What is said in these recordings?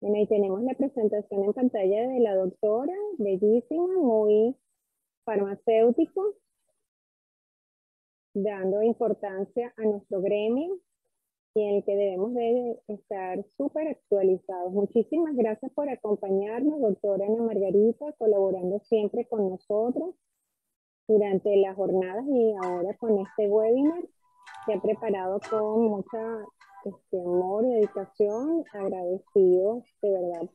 Bueno, ahí tenemos la presentación en pantalla de la doctora, bellísima, muy farmacéutico, dando importancia a nuestro gremio y en el que debemos de estar súper actualizados. Muchísimas gracias por acompañarnos, doctora Ana Margarita, colaborando siempre con nosotros durante las jornadas y ahora con este webinar que ha preparado con mucha amor y dedicación, agradecidos de verdad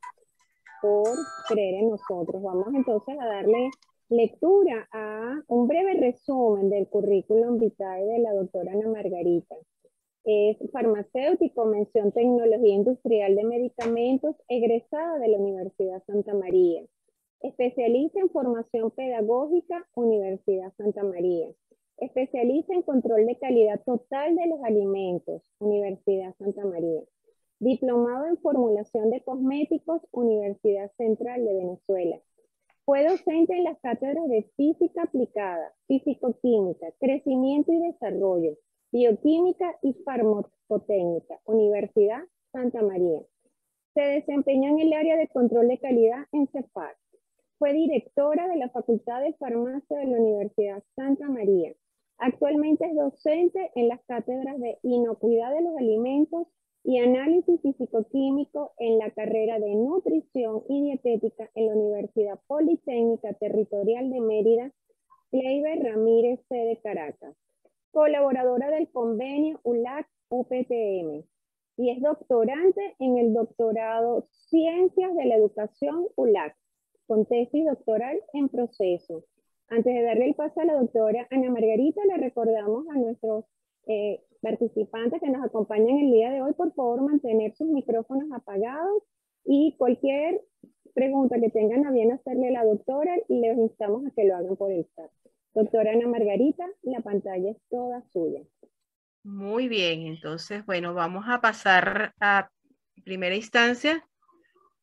por creer en nosotros. Vamos entonces a darle lectura a un breve resumen del currículum vitae de la doctora Ana Margarita. Es farmacéutico, mención tecnología industrial de medicamentos, egresada de la Universidad Santa María. Especialista en formación pedagógica, Universidad Santa María. Especialista en control de calidad total de los alimentos, Universidad Santa María. Diplomado en formulación de cosméticos, Universidad Central de Venezuela. Fue docente en las cátedras de física aplicada, fisicoquímica, crecimiento y desarrollo, bioquímica y farmacotécnica, Universidad Santa María. Se desempeñó en el área de control de calidad en CEPAC. Fue directora de la Facultad de Farmacia de la Universidad Santa María. Actualmente es docente en las cátedras de inocuidad de los alimentos y análisis físico-químico en la carrera de nutrición y dietética en la Universidad Politécnica Territorial de Mérida, Kleiber Ramírez, sede Caracas. Colaboradora del convenio ULAC-UPTM y es doctorante en el doctorado Ciencias de la Educación ULAC, con tesis doctoral en proceso. Antes de darle el paso a la doctora Ana Margarita, le recordamos a nuestros participantes que nos acompañan el día de hoy, por favor, mantener sus micrófonos apagados y cualquier pregunta que tengan a bien hacerle a la doctora, les instamos a que lo hagan por el chat. Doctora Ana Margarita, la pantalla es toda suya. Muy bien, entonces, bueno, vamos a pasar a primera instancia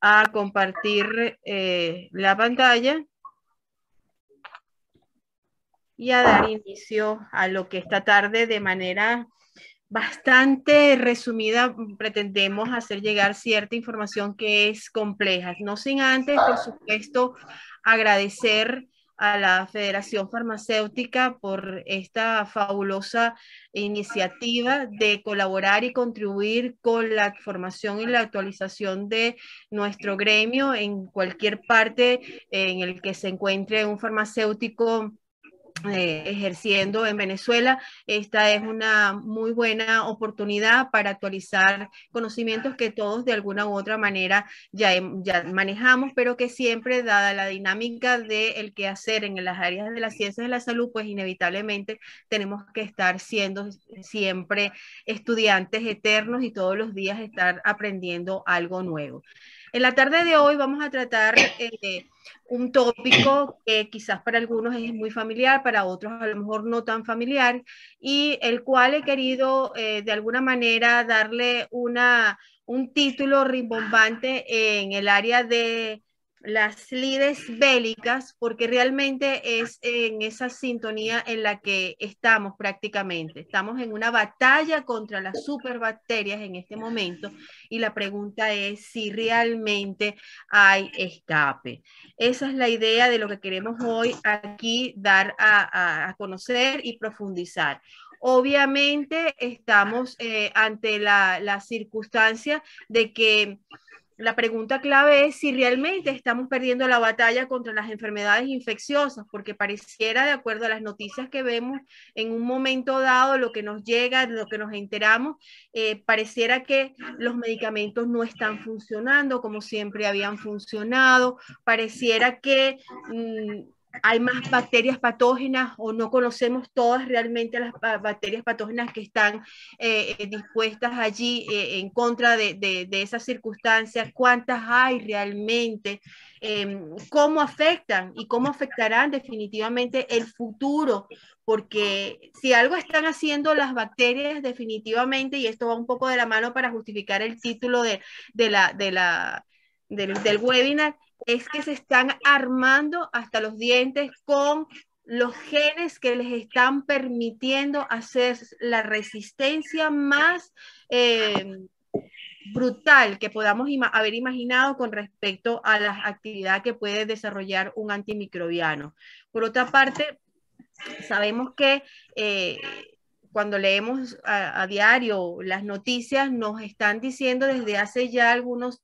a compartir la pantalla y a dar inicio a lo que esta tarde de manera bastante resumida pretendemos hacer llegar cierta información que es compleja, no sin antes, por supuesto, agradecer a la Federación Farmacéutica por esta fabulosa iniciativa de colaborar y contribuir con la formación y la actualización de nuestro gremio en cualquier parte en el que se encuentre un farmacéutico ejerciendo en Venezuela. Esta es una muy buena oportunidad para actualizar conocimientos que todos de alguna u otra manera ya manejamos, pero que siempre, dada la dinámica del quehacer en las áreas de las ciencias de la salud, pues inevitablemente tenemos que estar siendo siempre estudiantes eternos y todos los días estar aprendiendo algo nuevo. En la tarde de hoy vamos a tratar un tópico que quizás para algunos es muy familiar, para otros a lo mejor no tan familiar, y el cual he querido de alguna manera darle un título rimbombante en el área de las lides bélicas, porque realmente es en esa sintonía en la que estamos prácticamente. Estamos en una batalla contra las superbacterias en este momento y la pregunta es si realmente hay escape. Esa es la idea de lo que queremos hoy aquí dar a conocer y profundizar. Obviamente estamos ante la circunstancia de que la pregunta clave es si realmente estamos perdiendo la batalla contra las enfermedades infecciosas, porque pareciera, de acuerdo a las noticias que vemos, en un momento dado, lo que nos llega, lo que nos enteramos, pareciera que los medicamentos no están funcionando como siempre habían funcionado, pareciera que hay más bacterias patógenas o no conocemos todas realmente las bacterias patógenas que están dispuestas allí en contra de esas circunstancias, cuántas hay realmente, cómo afectan y cómo afectarán definitivamente el futuro, porque si algo están haciendo las bacterias definitivamente, y esto va un poco de la mano para justificar el título del webinar, es que se están armando hasta los dientes con los genes que les están permitiendo hacer la resistencia más brutal que podamos haber imaginado con respecto a la actividad que puede desarrollar un antimicrobiano. Por otra parte, sabemos que cuando leemos a diario las noticias, nos están diciendo desde hace ya algunos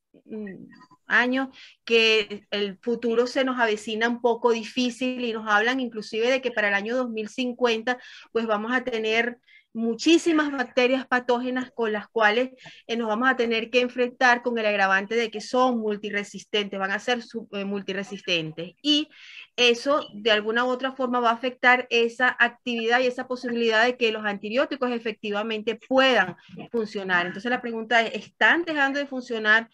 años que el futuro se nos avecina un poco difícil y nos hablan inclusive de que para el año 2050 pues vamos a tener muchísimas bacterias patógenas con las cuales nos vamos a tener que enfrentar con el agravante de que son multiresistentes, van a ser multiresistentes. Y eso de alguna u otra forma va a afectar esa actividad y esa posibilidad de que los antibióticos efectivamente puedan funcionar. Entonces la pregunta es, ¿están dejando de funcionar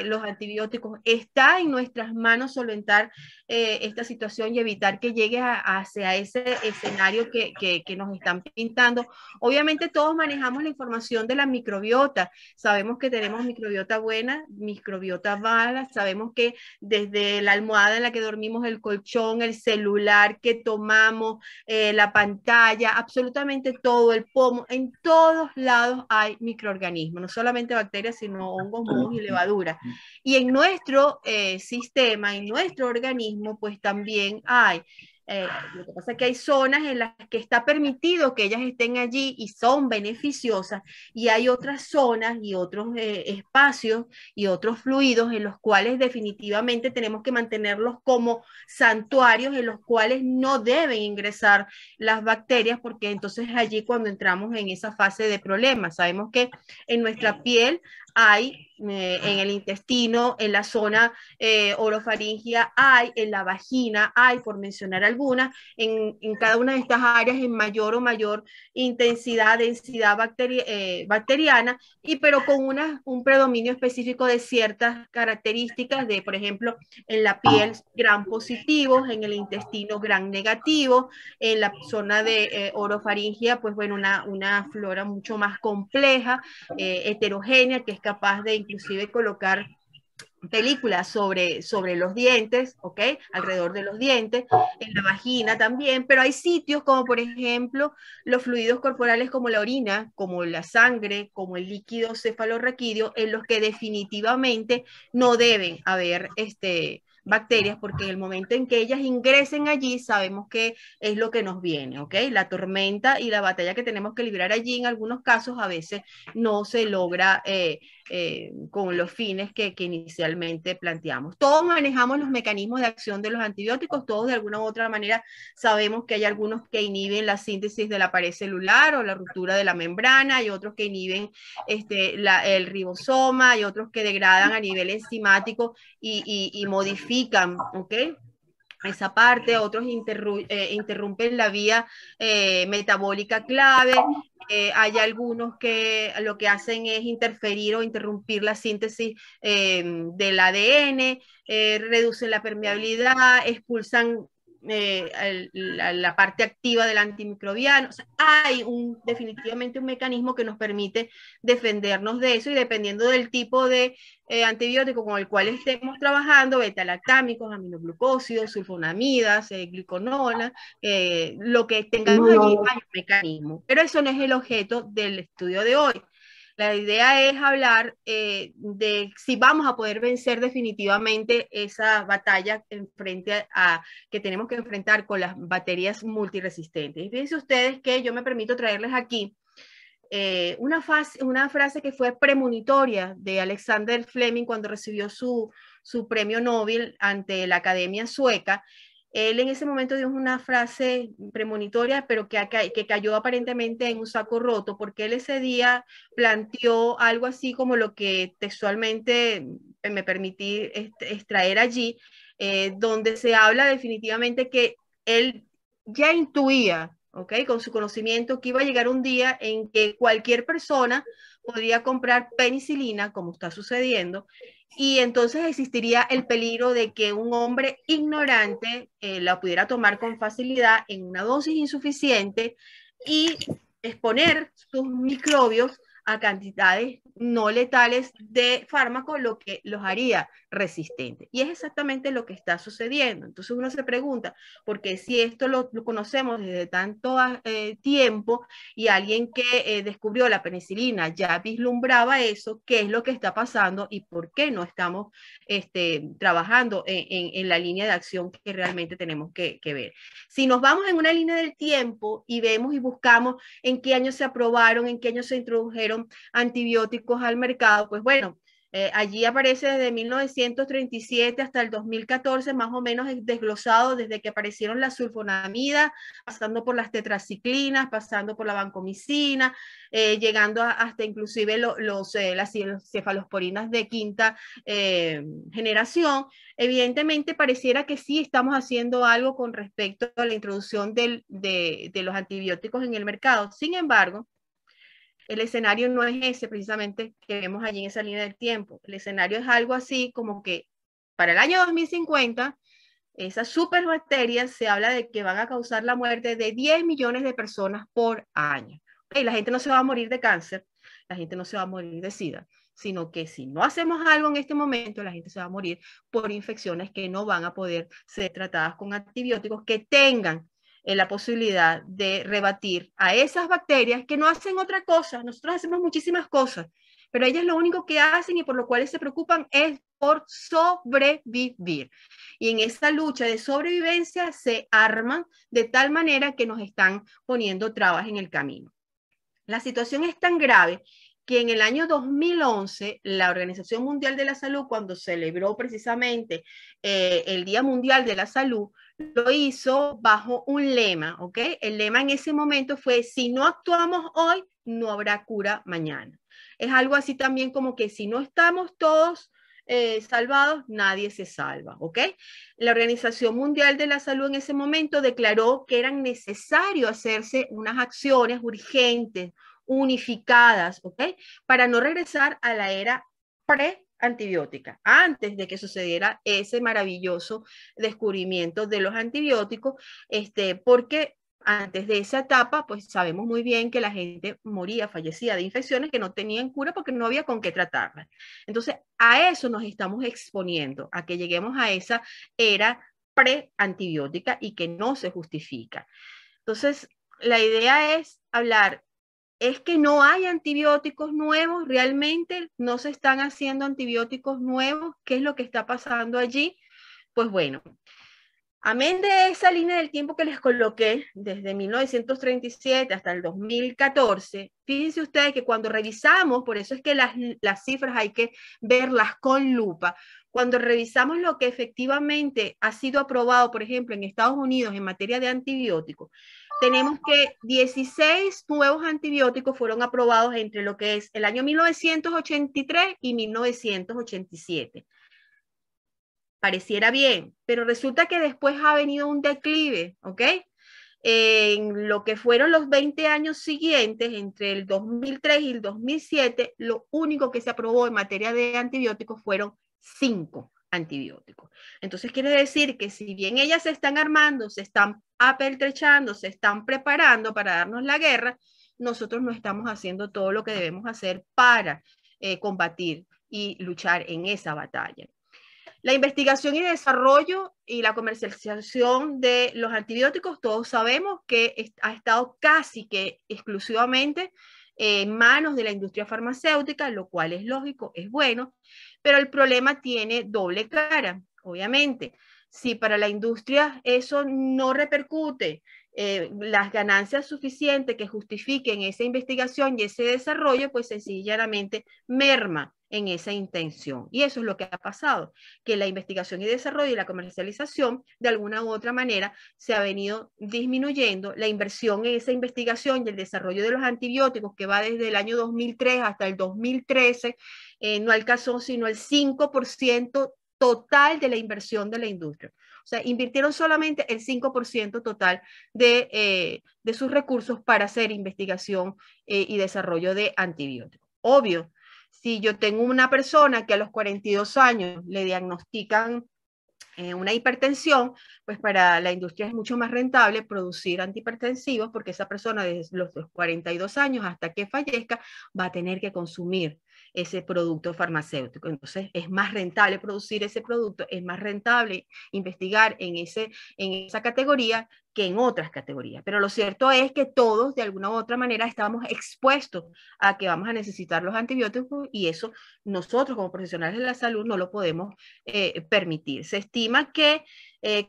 los antibióticos? ¿Está en nuestras manos solventar esta situación y evitar que llegue hacia ese escenario que nos están pintando? Obviamente todos manejamos la información de la microbiota, sabemos que tenemos microbiota buena, microbiota mala, sabemos que desde la almohada en la que dormimos, el colchón, el celular que tomamos, la pantalla, absolutamente todo, el pomo, en todos lados hay microorganismos, no solamente bacterias, sino hongos, mohos y levaduras. Y en nuestro sistema, en nuestro organismo, pues también hay lo que pasa es que hay zonas en las que está permitido que ellas estén allí y son beneficiosas, y hay otras zonas y otros espacios y otros fluidos en los cuales definitivamente tenemos que mantenerlos como santuarios en los cuales no deben ingresar las bacterias, porque entonces allí cuando entramos en esa fase de problemas. Sabemos que en nuestra piel hay en el intestino, en la zona orofaringia hay, en la vagina hay, por mencionar algunas, en cada una de estas áreas en mayor o mayor intensidad, densidad bacteriana, pero con un predominio específico de ciertas características de, por ejemplo, en la piel gran positivos, en el intestino gran negativo, en la zona de orofaringia, pues bueno, una flora mucho más compleja, heterogénea, que es capaz de inclusive colocar películas sobre los dientes, ¿ok? Alrededor de los dientes, en la vagina también, pero hay sitios como por ejemplo los fluidos corporales como la orina, como la sangre, como el líquido cefalorraquídeo, en los que definitivamente no deben haber bacterias, porque en el momento en que ellas ingresen allí, sabemos que es lo que nos viene, ¿ok? La tormenta y la batalla que tenemos que librar allí, en algunos casos, a veces no se logra con los fines que inicialmente planteamos. Todos manejamos los mecanismos de acción de los antibióticos, todos de alguna u otra manera sabemos que hay algunos que inhiben la síntesis de la pared celular o la ruptura de la membrana, hay otros que inhiben el ribosoma, hay otros que degradan a nivel enzimático y modifican, ¿ok? Esa parte, otros interrumpen la vía metabólica clave, hay algunos que lo que hacen es interferir o interrumpir la síntesis del ADN, reducen la permeabilidad, expulsan la parte activa del antimicrobiano. O sea, hay definitivamente un mecanismo que nos permite defendernos de eso, y dependiendo del tipo de antibiótico con el cual estemos trabajando, beta-lactámicos, aminoglucósidos, sulfonamidas, gliconola, lo que tengamos allí hay un mecanismo. Pero eso no es el objeto del estudio de hoy. La idea es hablar de si vamos a poder vencer definitivamente esa batalla que tenemos que enfrentar con las bacterias multiresistentes. Y fíjense ustedes que yo me permito traerles aquí una frase que fue premonitoria de Alexander Fleming cuando recibió su premio Nobel ante la Academia Sueca. Él en ese momento dio una frase premonitoria, pero que cayó aparentemente en un saco roto, porque él ese día planteó algo así como lo que textualmente me permití extraer allí, donde se habla definitivamente que él ya intuía, ¿ok? Con su conocimiento, que iba a llegar un día en que cualquier persona podría comprar penicilina, como está sucediendo, y entonces existiría el peligro de que un hombre ignorante la pudiera tomar con facilidad en una dosis insuficiente y exponer sus microbios a cantidades no letales de fármaco, lo que los haría resistentes. Y es exactamente lo que está sucediendo. Entonces uno se pregunta, porque si esto lo conocemos desde tanto tiempo y alguien que descubrió la penicilina ya vislumbraba eso, ¿qué es lo que está pasando y por qué no estamos trabajando en la línea de acción que realmente tenemos que ver? Si nos vamos en una línea del tiempo y vemos y buscamos en qué año se aprobaron, en qué año se introdujeron antibióticos al mercado, pues bueno, allí aparece desde 1937 hasta el 2014, más o menos desglosado desde que aparecieron las sulfonamidas, pasando por las tetraciclinas, pasando por la vancomicina, llegando hasta inclusive las cefalosporinas de quinta generación. Evidentemente pareciera que sí estamos haciendo algo con respecto a la introducción de los antibióticos en el mercado. Sin embargo, el escenario no es ese precisamente que vemos allí en esa línea del tiempo. El escenario es algo así como que para el año 2050, esas superbacterias se habla de que van a causar la muerte de 10 millones de personas por año. Y la gente no se va a morir de cáncer, la gente no se va a morir de SIDA, sino que si no hacemos algo en este momento, la gente se va a morir por infecciones que no van a poder ser tratadas con antibióticos que tengan la posibilidad de rebatir a esas bacterias que no hacen otra cosa. Nosotros hacemos muchísimas cosas, pero ellas lo único que hacen y por lo cual se preocupan es por sobrevivir. Y en esa lucha de sobrevivencia se arman de tal manera que nos están poniendo trabas en el camino. La situación es tan grave que en el año 2011 la Organización Mundial de la Salud, cuando celebró precisamente el Día Mundial de la Salud, lo hizo bajo un lema, ¿ok? El lema en ese momento fue: si no actuamos hoy, no habrá cura mañana. Es algo así también como que si no estamos todos salvados, nadie se salva, ¿ok? La Organización Mundial de la Salud en ese momento declaró que era necesario hacerse unas acciones urgentes, unificadas, ¿ok? Para no regresar a la era pre-antibiótica, antes de que sucediera ese maravilloso descubrimiento de los antibióticos, porque antes de esa etapa, pues sabemos muy bien que la gente moría, fallecía de infecciones que no tenían cura porque no había con qué tratarlas. Entonces, a eso nos estamos exponiendo, a que lleguemos a esa era pre-antibiótica y que no se justifica. Entonces, la idea es hablar, es que no hay antibióticos nuevos, realmente no se están haciendo antibióticos nuevos. ¿Qué es lo que está pasando allí? Pues bueno, amén de esa línea del tiempo que les coloqué, desde 1937 hasta el 2014, fíjense ustedes que cuando revisamos, por eso es que las cifras hay que verlas con lupa, cuando revisamos lo que efectivamente ha sido aprobado, por ejemplo, en Estados Unidos en materia de antibióticos, tenemos que 16 nuevos antibióticos fueron aprobados entre lo que es el año 1983 y 1987. Pareciera bien, pero resulta que después ha venido un declive, ¿ok? En lo que fueron los 20 años siguientes, entre el 2003 y el 2007, lo único que se aprobó en materia de antibióticos fueron 5 antibióticos. Entonces quiere decir que si bien ellas se están armando, se están apertrechando, se están preparando para darnos la guerra, nosotros no estamos haciendo todo lo que debemos hacer para combatir y luchar en esa batalla. La investigación y desarrollo y la comercialización de los antibióticos, todos sabemos que ha estado casi que exclusivamente en manos de la industria farmacéutica, lo cual es lógico, es bueno, pero el problema tiene doble cara, obviamente. Si para la industria eso no repercute las ganancias suficientes que justifiquen esa investigación y ese desarrollo, pues sencillamente merma en esa intención. Y eso es lo que ha pasado, que la investigación y desarrollo y la comercialización de alguna u otra manera se ha venido disminuyendo. La inversión en esa investigación y el desarrollo de los antibióticos, que va desde el año 2003 hasta el 2013, no alcanzó sino el 5% total de la inversión de la industria. O sea, invirtieron solamente el 5% total de sus recursos para hacer investigación y desarrollo de antibióticos. Obvio, si yo tengo una persona que a los 42 años le diagnostican una hipertensión, pues para la industria es mucho más rentable producir antihipertensivos porque esa persona desde los 42 años hasta que fallezca va a tener que consumir ese producto farmacéutico. Entonces es más rentable producir ese producto, es más rentable investigar en esa categoría que en otras categorías. Pero lo cierto es que todos de alguna u otra manera estamos expuestos a que vamos a necesitar los antibióticos y eso nosotros como profesionales de la salud no lo podemos permitir. Se estima que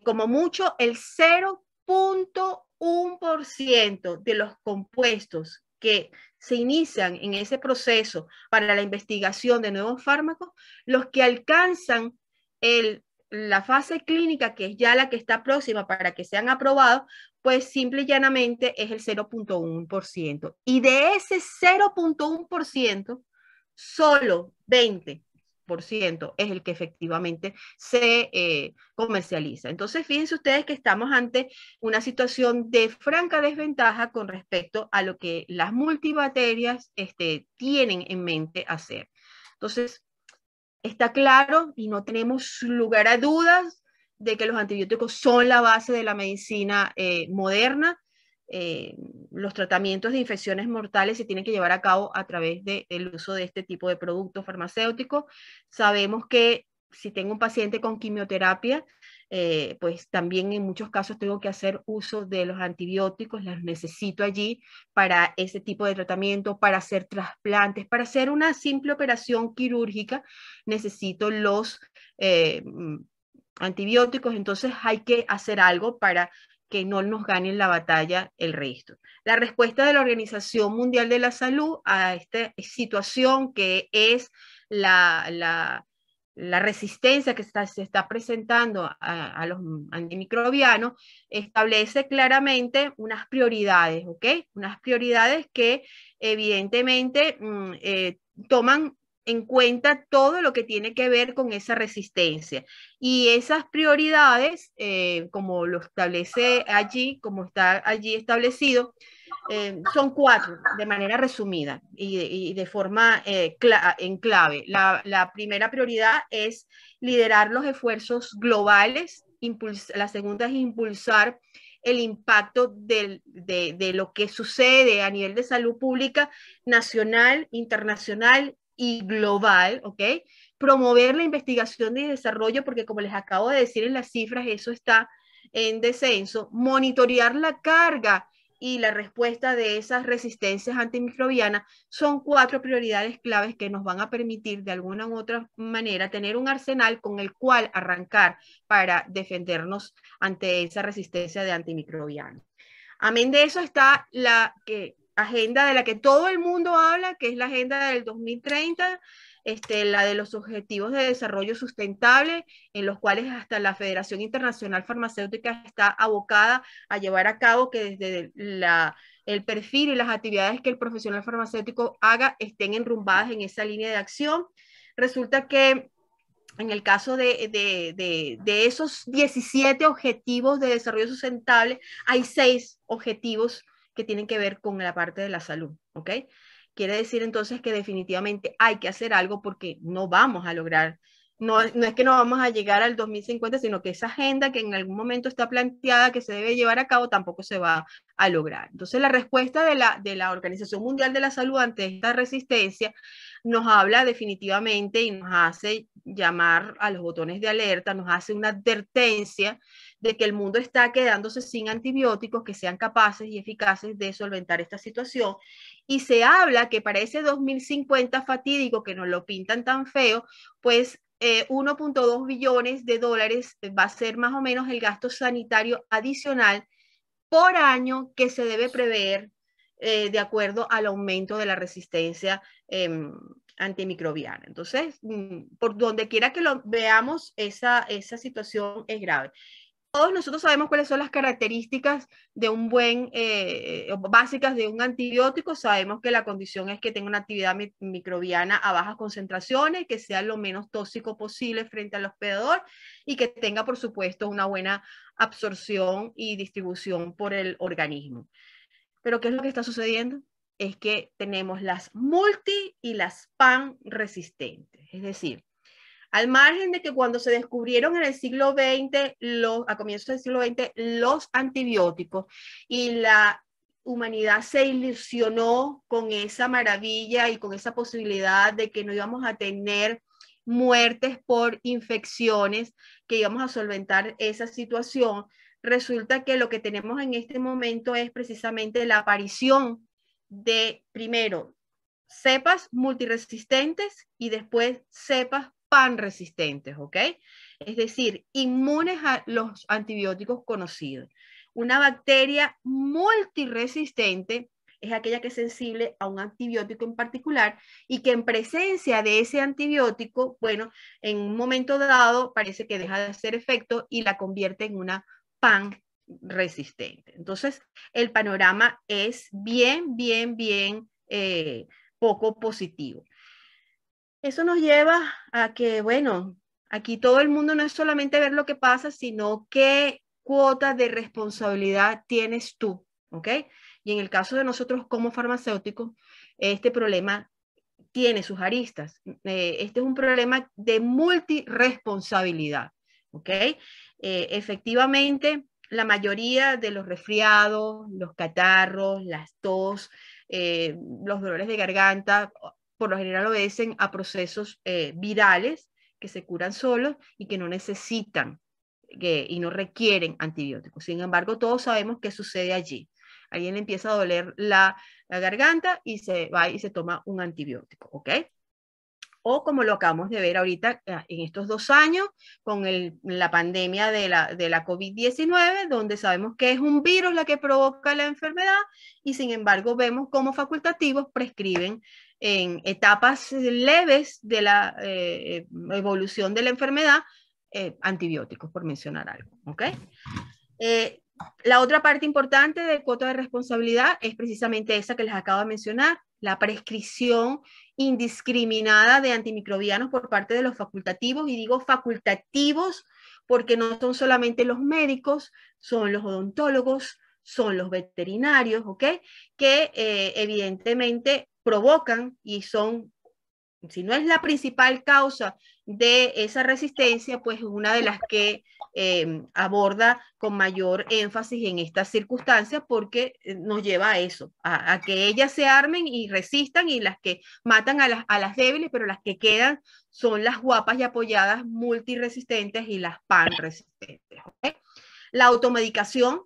como mucho el 0.1% de los compuestos que se inician en ese proceso para la investigación de nuevos fármacos, los que alcanzan la fase clínica, que es ya la que está próxima para que sean aprobados, pues simple y llanamente es el 0.1%. Y de ese 0.1%, solo 20% es el que efectivamente se comercializa. Entonces, fíjense ustedes que estamos ante una situación de franca desventaja con respecto a lo que las multibacterias tienen en mente hacer. Entonces, está claro y no tenemos lugar a dudas de que los antibióticos son la base de la medicina moderna. Los tratamientos de infecciones mortales se tienen que llevar a cabo a través del uso de este tipo de productos farmacéuticos. Sabemos que si tengo un paciente con quimioterapia, pues también en muchos casos tengo que hacer uso de los antibióticos, los necesito allí para ese tipo de tratamiento, para hacer trasplantes, para hacer una simple operación quirúrgica, necesito los antibióticos, entonces hay que hacer algo para que no nos ganen la batalla el resto. La respuesta de la Organización Mundial de la Salud a esta situación que es la resistencia que se está presentando a los antimicrobianos, establece claramente unas prioridades, ¿ok? Unas prioridades que evidentemente toman en cuenta todo lo que tiene que ver con esa resistencia. Y esas prioridades, como lo establece allí, como está allí establecido, son 4 de manera resumida y de forma en clave. La primera prioridad es liderar los esfuerzos globales, la segunda es impulsar el impacto de lo que sucede a nivel de salud pública nacional, internacional y global, ¿ok? Promover la investigación y desarrollo, porque como les acabo de decir en las cifras, eso está en descenso. Monitorear la carga y la respuesta de esas resistencias antimicrobianas son 4 prioridades claves que nos van a permitir de alguna u otra manera tener un arsenal con el cual arrancar para defendernos ante esa resistencia de antimicrobianos. Amén de eso está la agenda de la que todo el mundo habla, que es la agenda del 2030, la de los objetivos de desarrollo sustentable, en los cuales hasta la Federación Internacional Farmacéutica está abocada a llevar a cabo que desde el perfil y las actividades que el profesional farmacéutico haga estén enrumbadas en esa línea de acción. Resulta que en el caso de esos 17 objetivos de desarrollo sustentable, hay 6 objetivos que tienen que ver con la parte de la salud, ¿ok? Quiere decir entonces que definitivamente hay que hacer algo porque no vamos a lograr, no es que no vamos a llegar al 2050, sino que esa agenda que en algún momento está planteada que se debe llevar a cabo tampoco se va a lograr. Entonces la respuesta de la Organización Mundial de la Salud ante esta resistencia nos habla definitivamente y nos hace llamar a los botones de alerta, nos hace una advertencia de que el mundo está quedándose sin antibióticos que sean capaces y eficaces de solventar esta situación. Y se habla que para ese 2050 fatídico que nos lo pintan tan feo, pues 1.2 billones de dólares va a ser más o menos el gasto sanitario adicional por año que se debe prever de acuerdo al aumento de la resistencia antimicrobiana. Entonces, por donde quiera que lo veamos, esa situación es grave. Todos nosotros sabemos cuáles son las características de un buen, básicas de un antibiótico. Sabemos que la condición es que tenga una actividad microbiana a bajas concentraciones, que sea lo menos tóxico posible frente al hospedador y que tenga, por supuesto, una buena absorción y distribución por el organismo. Pero ¿qué es lo que está sucediendo? Es que tenemos las multi y las pan resistentes. Es decir, Al margen de que cuando se descubrieron en el siglo XX, a comienzos del siglo XX, los antibióticos y la humanidad se ilusionó con esa maravilla y con esa posibilidad de que no íbamos a tener muertes por infecciones, que íbamos a solventar esa situación, resulta que lo que tenemos en este momento es precisamente la aparición de, primero, cepas multiresistentes y después cepas panresistentes, ¿ok? Es decir, inmunes a los antibióticos conocidos. Una bacteria multiresistente es aquella que es sensible a un antibiótico en particular y que en presencia de ese antibiótico, bueno, en un momento dado parece que deja de hacer efecto y la convierte en una pan resistente. Entonces, el panorama es bien poco positivo. Eso nos lleva a que, bueno, aquí todo el mundo no es solamente ver lo que pasa, sino qué cuota de responsabilidad tienes tú, ¿ok? Y en el caso de nosotros como farmacéuticos, este problema tiene sus aristas. Este es un problema de multiresponsabilidad, ¿ok? Efectivamente, la mayoría de los resfriados, los catarros, las tos, los dolores de garganta, por lo general obedecen a procesos virales que se curan solos y que no necesitan y no requieren antibióticos. Sin embargo, todos sabemos qué sucede allí. Alguien empieza a doler la garganta y se va y se toma un antibiótico, ¿ok? O como lo acabamos de ver ahorita en estos 2 años con la pandemia de la COVID-19, donde sabemos que es un virus la que provoca la enfermedad y sin embargo vemos cómo facultativos prescriben en etapas leves de la evolución de la enfermedad antibióticos, por mencionar algo, ¿ok? La otra parte importante de cuota de responsabilidad es precisamente esa que les acabo de mencionar, la prescripción indiscriminada de antimicrobianos por parte de los facultativos, y digo facultativos porque no son solamente los médicos, son los odontólogos, son los veterinarios, ¿ok? Que evidentemente provocan y son, si no es la principal causa de esa resistencia, pues una de las que aborda con mayor énfasis en estas circunstancias porque nos lleva a eso, a que ellas se armen y resistan y las que matan a las débiles, pero las que quedan son las guapas y apoyadas multiresistentes y las pan-resistentes. ¿Okay? La automedicación,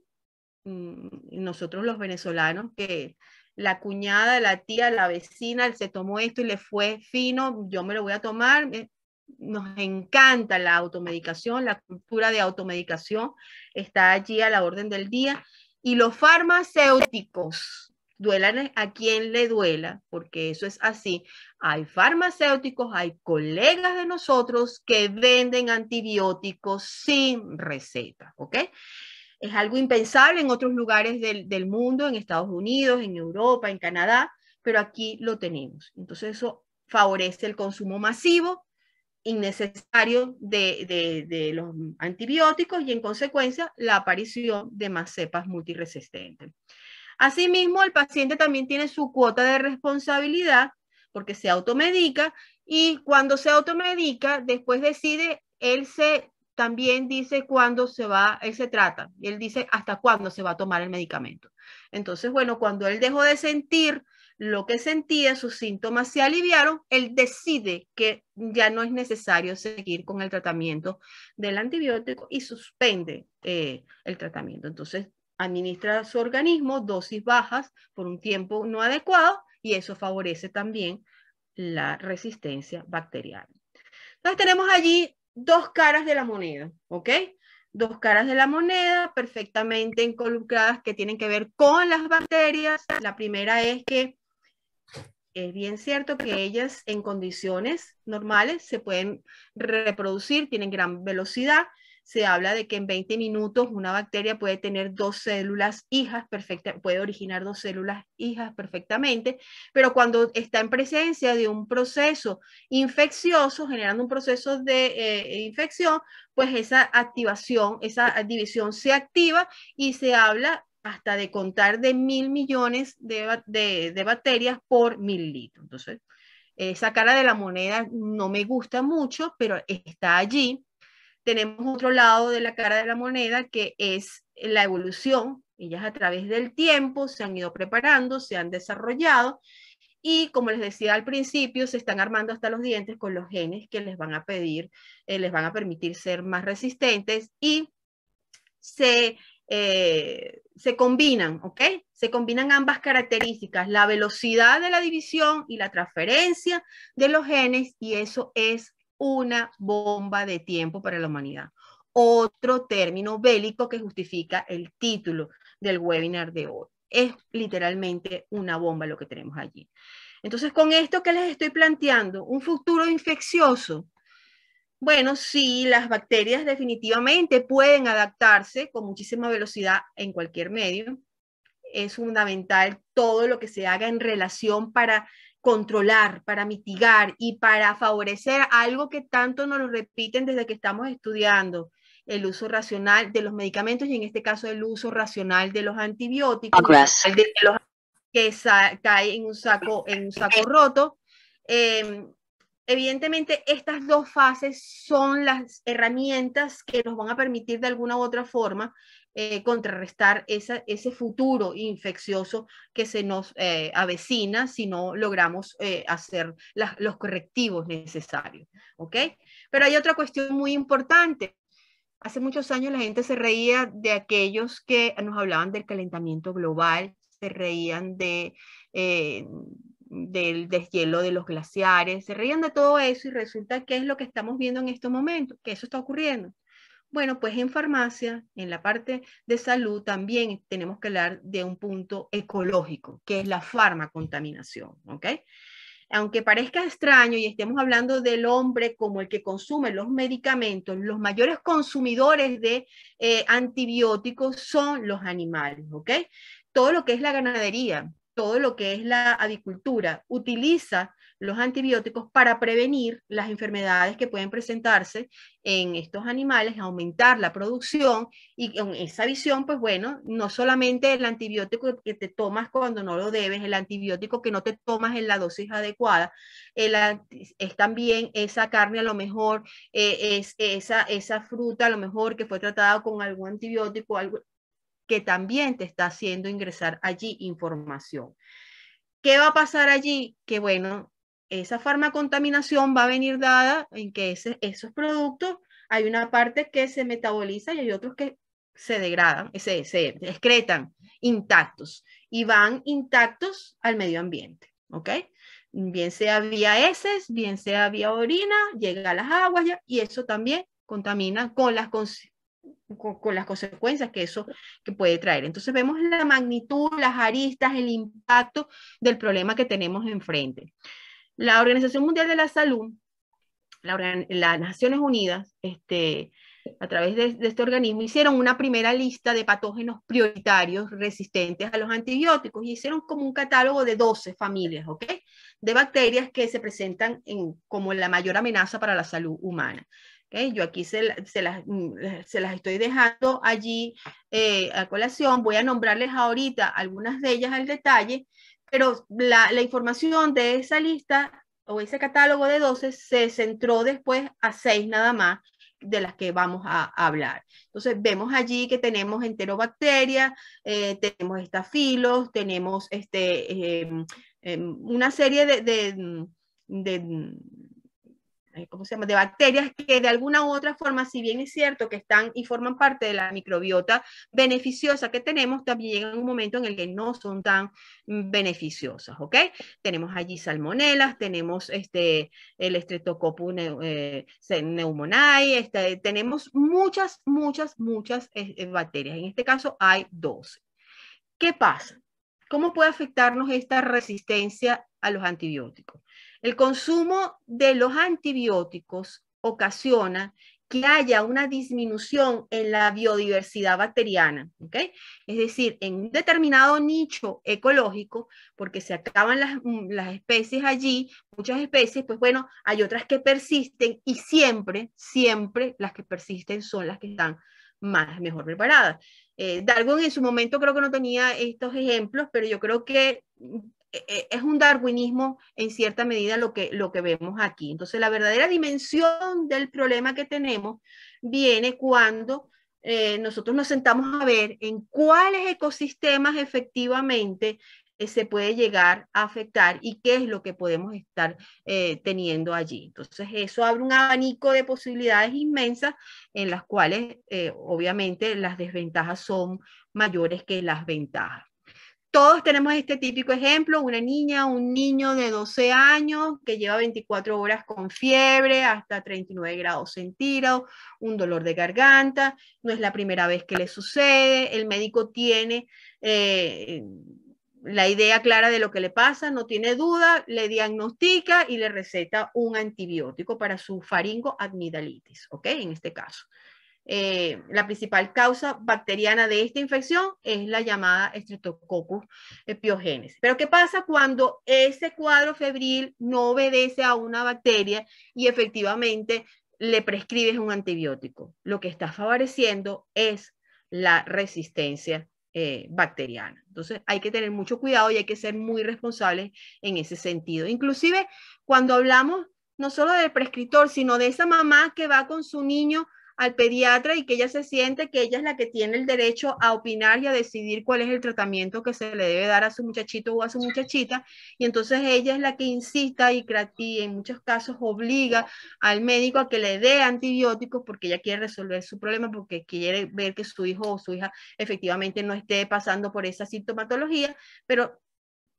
nosotros los venezolanos que la cuñada, la tía, la vecina se tomó esto y le fue fino, yo me lo voy a tomar. Nos encanta la automedicación, la cultura de automedicación está allí a la orden del día. Y los farmacéuticos, duelan a quien le duela, porque eso es así. Hay farmacéuticos, hay colegas de nosotros que venden antibióticos sin receta, ¿ok? Es algo impensable en otros lugares del mundo, en Estados Unidos, en Europa, en Canadá, pero aquí lo tenemos. Entonces eso favorece el consumo masivo, innecesario de los antibióticos y en consecuencia la aparición de más cepas multiresistentes. Asimismo, el paciente también tiene su cuota de responsabilidad porque se automedica y cuando se automedica, después decide, también dice cuándo él se trata, y él dice hasta cuándo se va a tomar el medicamento. Entonces, bueno, cuando él dejó de sentir lo que sentía, sus síntomas se aliviaron, él decide que ya no es necesario seguir con el tratamiento del antibiótico y suspende el tratamiento. Entonces, administra a su organismo dosis bajas por un tiempo no adecuado y eso favorece también la resistencia bacteriana. Entonces tenemos allí 2 caras de la moneda, ¿ok? 2 caras de la moneda perfectamente involucradas que tienen que ver con las bacterias. La primera es que es bien cierto que ellas en condiciones normales se pueden reproducir, tienen gran velocidad. Se habla de que en 20 minutos una bacteria puede tener 2 células hijas perfectas, puede originar 2 células hijas perfectamente, pero cuando está en presencia de un proceso infeccioso, generando un proceso de infección, pues esa activación, esa división se activa y se habla hasta de contar de 1.000 millones de bacterias por mililitro. Entonces, Esa cara de la moneda no me gusta mucho, pero está allí. Tenemos otro lado de la cara de la moneda que es la evolución. Ellas a través del tiempo se han ido preparando, se han desarrollado y como les decía al principio, se están armando hasta los dientes con los genes que les van a pedir, les van a permitir ser más resistentes y se combinan, ¿ok? Se combinan ambas características, la velocidad de la división y la transferencia de los genes, y eso es una bomba de tiempo para la humanidad. Otro término bélico que justifica el título del webinar de hoy. Es literalmente una bomba lo que tenemos allí. Entonces, con esto que les estoy planteando, un futuro infeccioso. Bueno, sí, las bacterias definitivamente pueden adaptarse con muchísima velocidad en cualquier medio. Es fundamental todo lo que se haga en relación para controlar, para mitigar y para favorecer algo que tanto nos lo repiten desde que estamos estudiando, el uso racional de los medicamentos y en este caso el uso racional de los antibióticos, de los que cae en un saco roto. Evidentemente, estas dos fases son las herramientas que nos van a permitir de alguna u otra forma contrarrestar ese futuro infeccioso que se nos avecina si no logramos hacer los correctivos necesarios. ¿Ok? Pero hay otra cuestión muy importante. Hace muchos años la gente se reía de aquellos que nos hablaban del calentamiento global, se reían del deshielo de los glaciares, se reían de todo eso y resulta que es lo que estamos viendo en estos momentos, que eso está ocurriendo. Bueno, pues en farmacia, en la parte de salud, también tenemos que hablar de un punto ecológico, que es la farmacontaminación, ¿ok? Aunque parezca extraño y estemos hablando del hombre como el que consume los medicamentos, los mayores consumidores de antibióticos son los animales, ¿ok? Todo lo que es la ganadería, todo lo que es la avicultura, utiliza los antibióticos para prevenir las enfermedades que pueden presentarse en estos animales, aumentar la producción y con esa visión, pues bueno, no solamente el antibiótico que te tomas cuando no lo debes, el antibiótico que no te tomas en la dosis adecuada, es también esa carne a lo mejor, es esa fruta a lo mejor que fue tratada con algún antibiótico, algo que también te está haciendo ingresar allí información. ¿Qué va a pasar allí? Que bueno, esa farmacontaminación va a venir dada en que esos productos, hay una parte que se metaboliza y hay otros que se degradan, se excretan intactos y van intactos al medio ambiente, ¿ok? Bien sea vía heces, bien sea vía orina, llega a las aguas y eso también contamina con las consecuencias que eso que puede traer. Entonces vemos la magnitud, las aristas, el impacto del problema que tenemos enfrente. La Organización Mundial de la Salud, las Naciones Unidas, a través de este organismo, hicieron una primera lista de patógenos prioritarios resistentes a los antibióticos y hicieron como un catálogo de 12 familias, ¿ok? De bacterias que se presentan como la mayor amenaza para la salud humana. ¿Okay? Yo aquí se las estoy dejando allí a colación. Voy a nombrarles ahorita algunas de ellas al detalle, pero la información de esa lista o ese catálogo de 12 se centró después a 6 nada más de las que vamos a hablar. Entonces vemos allí que tenemos enterobacterias, tenemos estafilos, tenemos una serie ¿cómo se llama? De bacterias que de alguna u otra forma, si bien es cierto que están y forman parte de la microbiota beneficiosa que tenemos, también llegan un momento en el que no son tan beneficiosas, ¿ok? Tenemos allí salmonelas, tenemos el Streptococcus pneumoniae, tenemos muchas bacterias. En este caso hay 12. ¿Qué pasa? ¿Cómo puede afectarnos esta resistencia a los antibióticos? El consumo de los antibióticos ocasiona que haya una disminución en la biodiversidad bacteriana, ¿ok? Es decir, en un determinado nicho ecológico, porque se acaban las especies allí, muchas especies, pues bueno, hay otras que persisten y siempre las que persisten son las que están mejor preparadas. Darwin en su momento creo que no tenía estos ejemplos, pero yo creo que es un darwinismo en cierta medida lo que vemos aquí. Entonces, la verdadera dimensión del problema que tenemos viene cuando nosotros nos sentamos a ver en cuáles ecosistemas efectivamente se puede llegar a afectar y qué es lo que podemos estar teniendo allí. Entonces, eso abre un abanico de posibilidades inmensas en las cuales, obviamente, las desventajas son mayores que las ventajas. Todos tenemos este típico ejemplo, una niña, un niño de 12 años que lleva 24 horas con fiebre hasta 39 grados centígrados, un dolor de garganta, no es la primera vez que le sucede, el médico tiene la idea clara de lo que le pasa, no tiene duda, le diagnostica y le receta un antibiótico para su faringoamigdalitis, ¿ok? En este caso. La principal causa bacteriana de esta infección es la llamada Streptococcus pyogenes. Pero ¿qué pasa cuando ese cuadro febril no obedece a una bacteria y efectivamente le prescribes un antibiótico? Lo que está favoreciendo es la resistencia bacteriana. Entonces hay que tener mucho cuidado y hay que ser muy responsables en ese sentido. Inclusive cuando hablamos no solo del prescriptor, sino de esa mamá que va con su niño al pediatra y que ella se siente que ella es la que tiene el derecho a opinar y a decidir cuál es el tratamiento que se le debe dar a su muchachito o a su muchachita, y entonces ella es la que incita y en muchos casos obliga al médico a que le dé antibióticos porque ella quiere resolver su problema, porque quiere ver que su hijo o su hija efectivamente no esté pasando por esa sintomatología, pero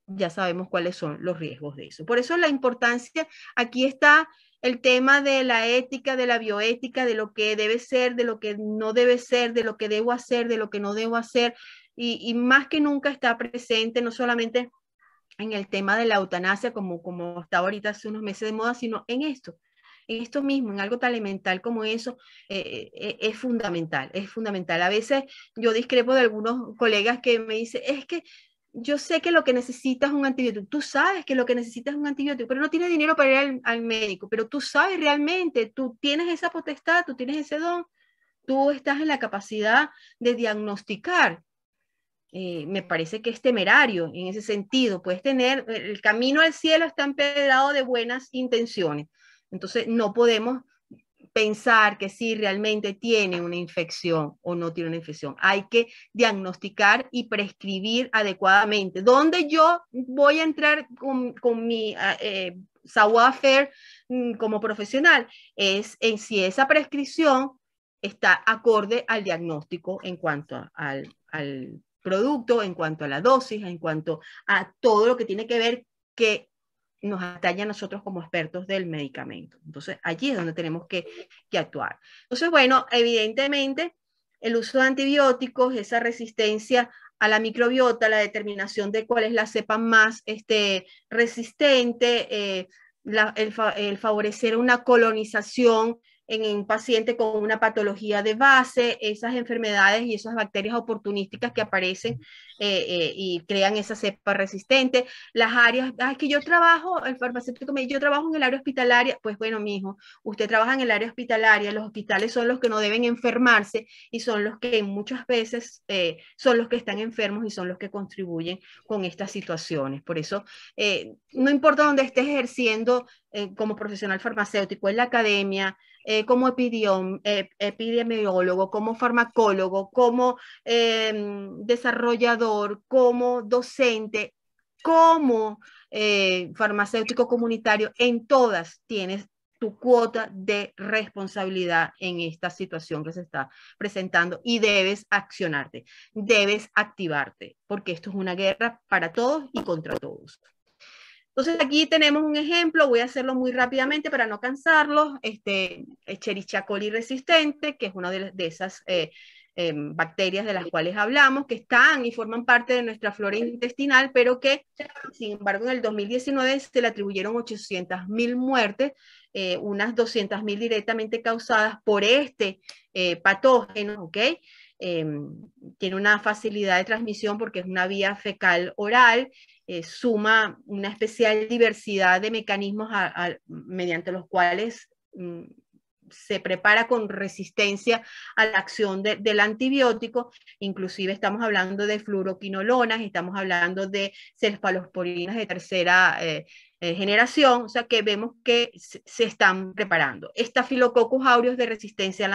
ya sabemos cuáles son los riesgos de eso. Por eso la importancia, aquí está el tema de la ética, de la bioética, de lo que debe ser, de lo que no debe ser, de lo que debo hacer, de lo que no debo hacer, y más que nunca está presente, no solamente en el tema de la eutanasia, como estaba ahorita hace unos meses de moda, sino en esto mismo, en algo tan elemental como eso, es fundamental, es fundamental. A veces yo discrepo de algunos colegas que me dicen, es que yo sé que lo que necesitas es un antibiótico, tú sabes que lo que necesitas es un antibiótico, pero no tienes dinero para ir al médico, pero tú sabes realmente, tú tienes esa potestad, tú tienes ese don, tú estás en la capacidad de diagnosticar. Me parece que es temerario en ese sentido. Puedes tener, el camino al cielo está empedrado de buenas intenciones. Entonces, no podemos pensar que si realmente tiene una infección o no tiene una infección. Hay que diagnosticar y prescribir adecuadamente. ¿Dónde yo voy a entrar con mi savoir-faire como profesional? Es en si esa prescripción está acorde al diagnóstico en cuanto al producto, en cuanto a la dosis, en cuanto a todo lo que tiene que ver que nos atañe a nosotros como expertos del medicamento. Entonces, allí es donde tenemos que actuar. Entonces, bueno, evidentemente, el uso de antibióticos, esa resistencia a la microbiota, la determinación de cuál es la cepa más resistente, el favorecer una colonización en un paciente con una patología de base, esas enfermedades y esas bacterias oportunísticas que aparecen y crean esa cepa resistente. Las áreas, es que yo trabajo, el farmacéutico me dice, yo trabajo en el área hospitalaria, pues bueno, mijo, usted trabaja en el área hospitalaria, los hospitales son los que no deben enfermarse y son los que muchas veces son los que están enfermos y son los que contribuyen con estas situaciones. Por eso, no importa dónde estés ejerciendo como profesional farmacéutico, en la academia, como epidemiólogo, como farmacólogo, como desarrollador, como docente, como farmacéutico comunitario, en todas tienes tu cuota de responsabilidad en esta situación que se está presentando y debes accionarte, debes activarte, porque esto es una guerra para todos y contra todos. Entonces aquí tenemos un ejemplo, voy a hacerlo muy rápidamente para no cansarlos, Escherichia coli resistente, que es una de esas bacterias de las cuales hablamos, que están y forman parte de nuestra flora intestinal, pero que, sin embargo, en el 2019 se le atribuyeron 800.000 muertes, unas 200.000 directamente causadas por este patógeno, ¿ok? Tiene una facilidad de transmisión porque es una vía fecal oral, suma una especial diversidad de mecanismos mediante los cuales se prepara con resistencia a la acción del antibiótico. Inclusive estamos hablando de fluoroquinolonas, estamos hablando de cefalosporinas de tercera generación, o sea que vemos que se están preparando. Estafilococcus aureus de resistencia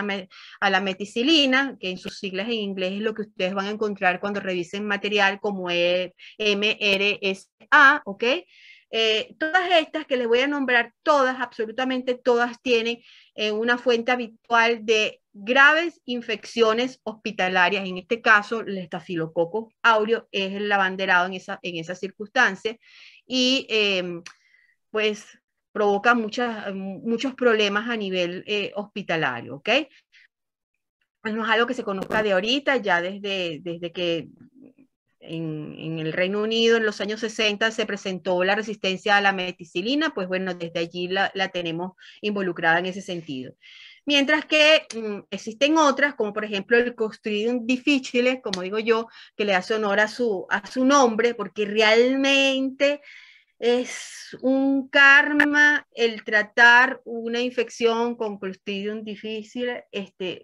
a la meticilina, que en sus siglas en inglés es lo que ustedes van a encontrar cuando revisen material como MRSA, ¿ok? Todas estas que les voy a nombrar, todas, absolutamente todas, tienen una fuente habitual de graves infecciones hospitalarias. En este caso, el Staphylococcus aureus es el abanderado en esa circunstancia y pues provoca muchos problemas a nivel hospitalario, ¿ok? No es algo que se conozca de ahorita, ya desde que en el Reino Unido en los años 60 se presentó la resistencia a la meticilina, pues bueno, desde allí la tenemos involucrada en ese sentido. Mientras que existen otras, como por ejemplo el Clostridium difficile, como digo yo, que le hace honor a su nombre, porque realmente es un karma el tratar una infección con Clostridium difficile,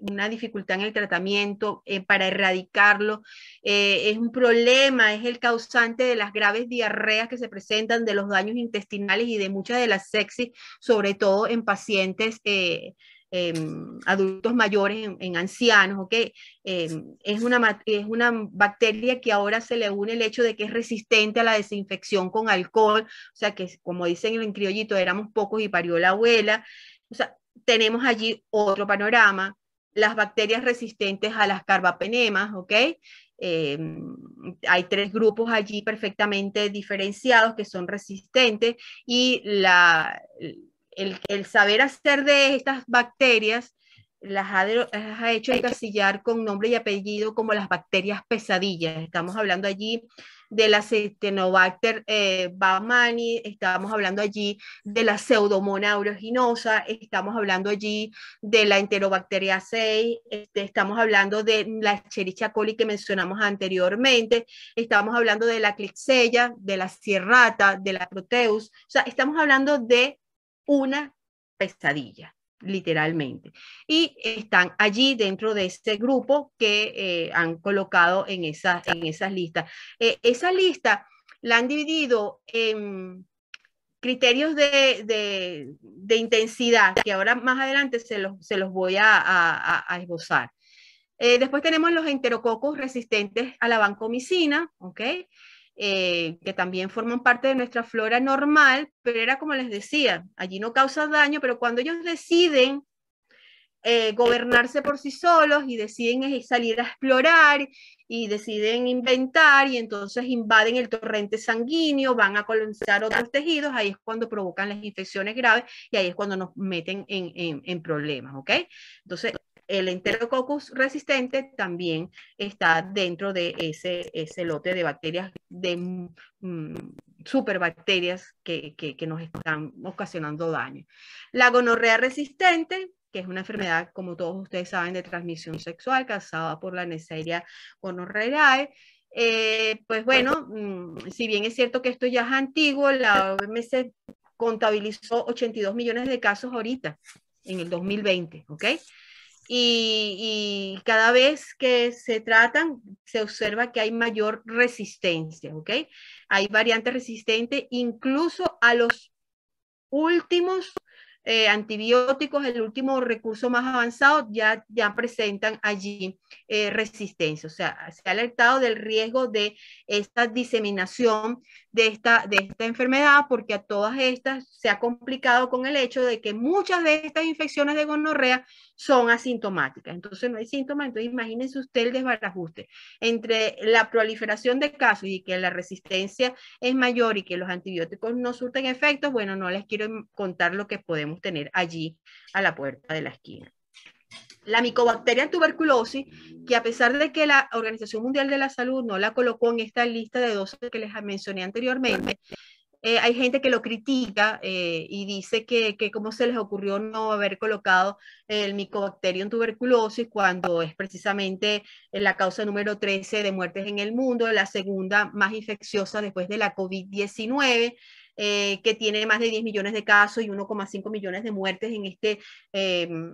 una dificultad en el tratamiento para erradicarlo, es un problema, es el causante de las graves diarreas que se presentan, de los daños intestinales y de muchas de las sepsis, sobre todo en pacientes adultos mayores, en ancianos, ¿ok? Es una bacteria que ahora se le une el hecho de que es resistente a la desinfección con alcohol, o sea que, como dicen en criollito, éramos pocos y parió la abuela. O sea, tenemos allí otro panorama, las bacterias resistentes a las carbapenemas, ¿ok? Hay 3 grupos allí perfectamente diferenciados que son resistentes y el saber hacer de estas bacterias las ha hecho encasillar con nombre y apellido como las bacterias pesadillas. Estamos hablando allí de la Acinetobacter baumannii, estamos hablando allí de la Pseudomonas aeruginosa, estamos hablando allí de la Enterobacteria 6, estamos hablando de la Escherichia coli que mencionamos anteriormente, estamos hablando de la Klebsiella, de la Sierrata, de la Proteus, o sea, estamos hablando de una pesadilla, literalmente. Y están allí dentro de ese grupo que han colocado en esas listas. Esa lista la han dividido en criterios de intensidad, que ahora más adelante se los voy a esbozar. Después tenemos los enterococos resistentes a la vancomicina, ¿ok? Que también forman parte de nuestra flora normal, pero era como les decía, allí no causa daño, pero cuando ellos deciden gobernarse por sí solos y deciden salir a explorar y deciden inventar y entonces invaden el torrente sanguíneo, van a colonizar otros tejidos, ahí es cuando provocan las infecciones graves y ahí es cuando nos meten en problemas, ¿ok? Entonces, el Enterococcus resistente también está dentro de ese lote de bacterias, de superbacterias que nos están ocasionando daño. La gonorrea resistente, que es una enfermedad, como todos ustedes saben, de transmisión sexual causada por la Neisseria gonorrhoeae. Pues bueno, si bien es cierto que esto ya es antiguo, la OMS contabilizó 82 millones de casos ahorita, en el 2020, ¿ok? Y cada vez que se tratan, se observa que hay mayor resistencia, ¿ok? Hay variantes resistentes incluso a los últimos antibióticos, el último recurso más avanzado, ya presentan allí resistencia. O sea, se ha alertado del riesgo de esta diseminación de esta enfermedad, porque a todas estas se ha complicado con el hecho de que muchas de estas infecciones de gonorrea son asintomáticas. Entonces no hay síntomas, entonces imagínense usted el desbarajuste entre la proliferación de casos y que la resistencia es mayor y que los antibióticos no surten efectos. Bueno, no les quiero contar lo que podemos tener allí a la puerta de la esquina. La Mycobacterium tuberculosis, que a pesar de que la Organización Mundial de la Salud no la colocó en esta lista de 12 que les mencioné anteriormente, hay gente que lo critica y dice que cómo se les ocurrió no haber colocado el Mycobacterium tuberculosis cuando es precisamente la causa número 13 de muertes en el mundo, la segunda más infecciosa después de la COVID-19. que tiene más de 10 millones de casos y 1,5 millones de muertes en este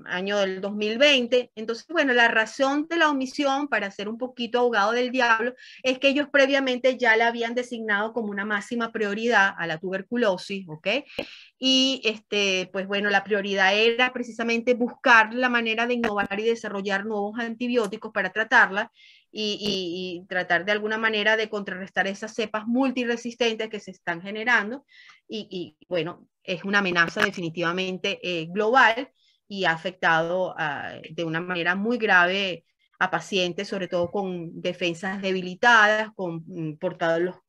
año del 2020. Entonces, bueno, la razón de la omisión, para ser un poquito abogado del diablo, es que ellos previamente ya la habían designado como una máxima prioridad a la tuberculosis, ¿ok? Y pues bueno, la prioridad era precisamente buscar la manera de innovar y desarrollar nuevos antibióticos para tratarla y tratar de alguna manera de contrarrestar esas cepas multiresistentes que se están generando. Bueno, es una amenaza definitivamente global y ha afectado de una manera muy grave a pacientes, sobre todo con defensas debilitadas, con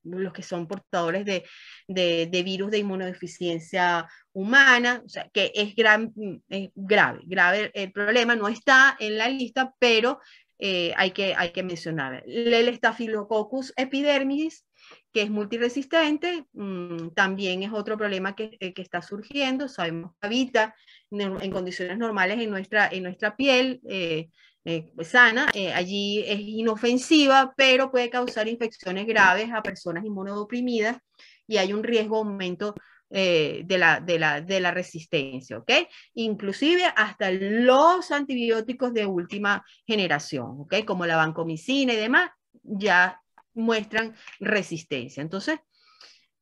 los que son portadores de virus de inmunodeficiencia humana, o sea, que es grave el problema, no está en la lista, pero hay que mencionar. El Staphylococcus epidermidis, que es multiresistente, también es otro problema que está surgiendo. Sabemos que habita en condiciones normales en nuestra piel sana. Allí es inofensiva, pero puede causar infecciones graves a personas inmunodeprimidas y hay un riesgo de aumento de la resistencia, ¿ok? Inclusive hasta los antibióticos de última generación, ¿ok? Como la vancomicina y demás, ya muestran resistencia. Entonces,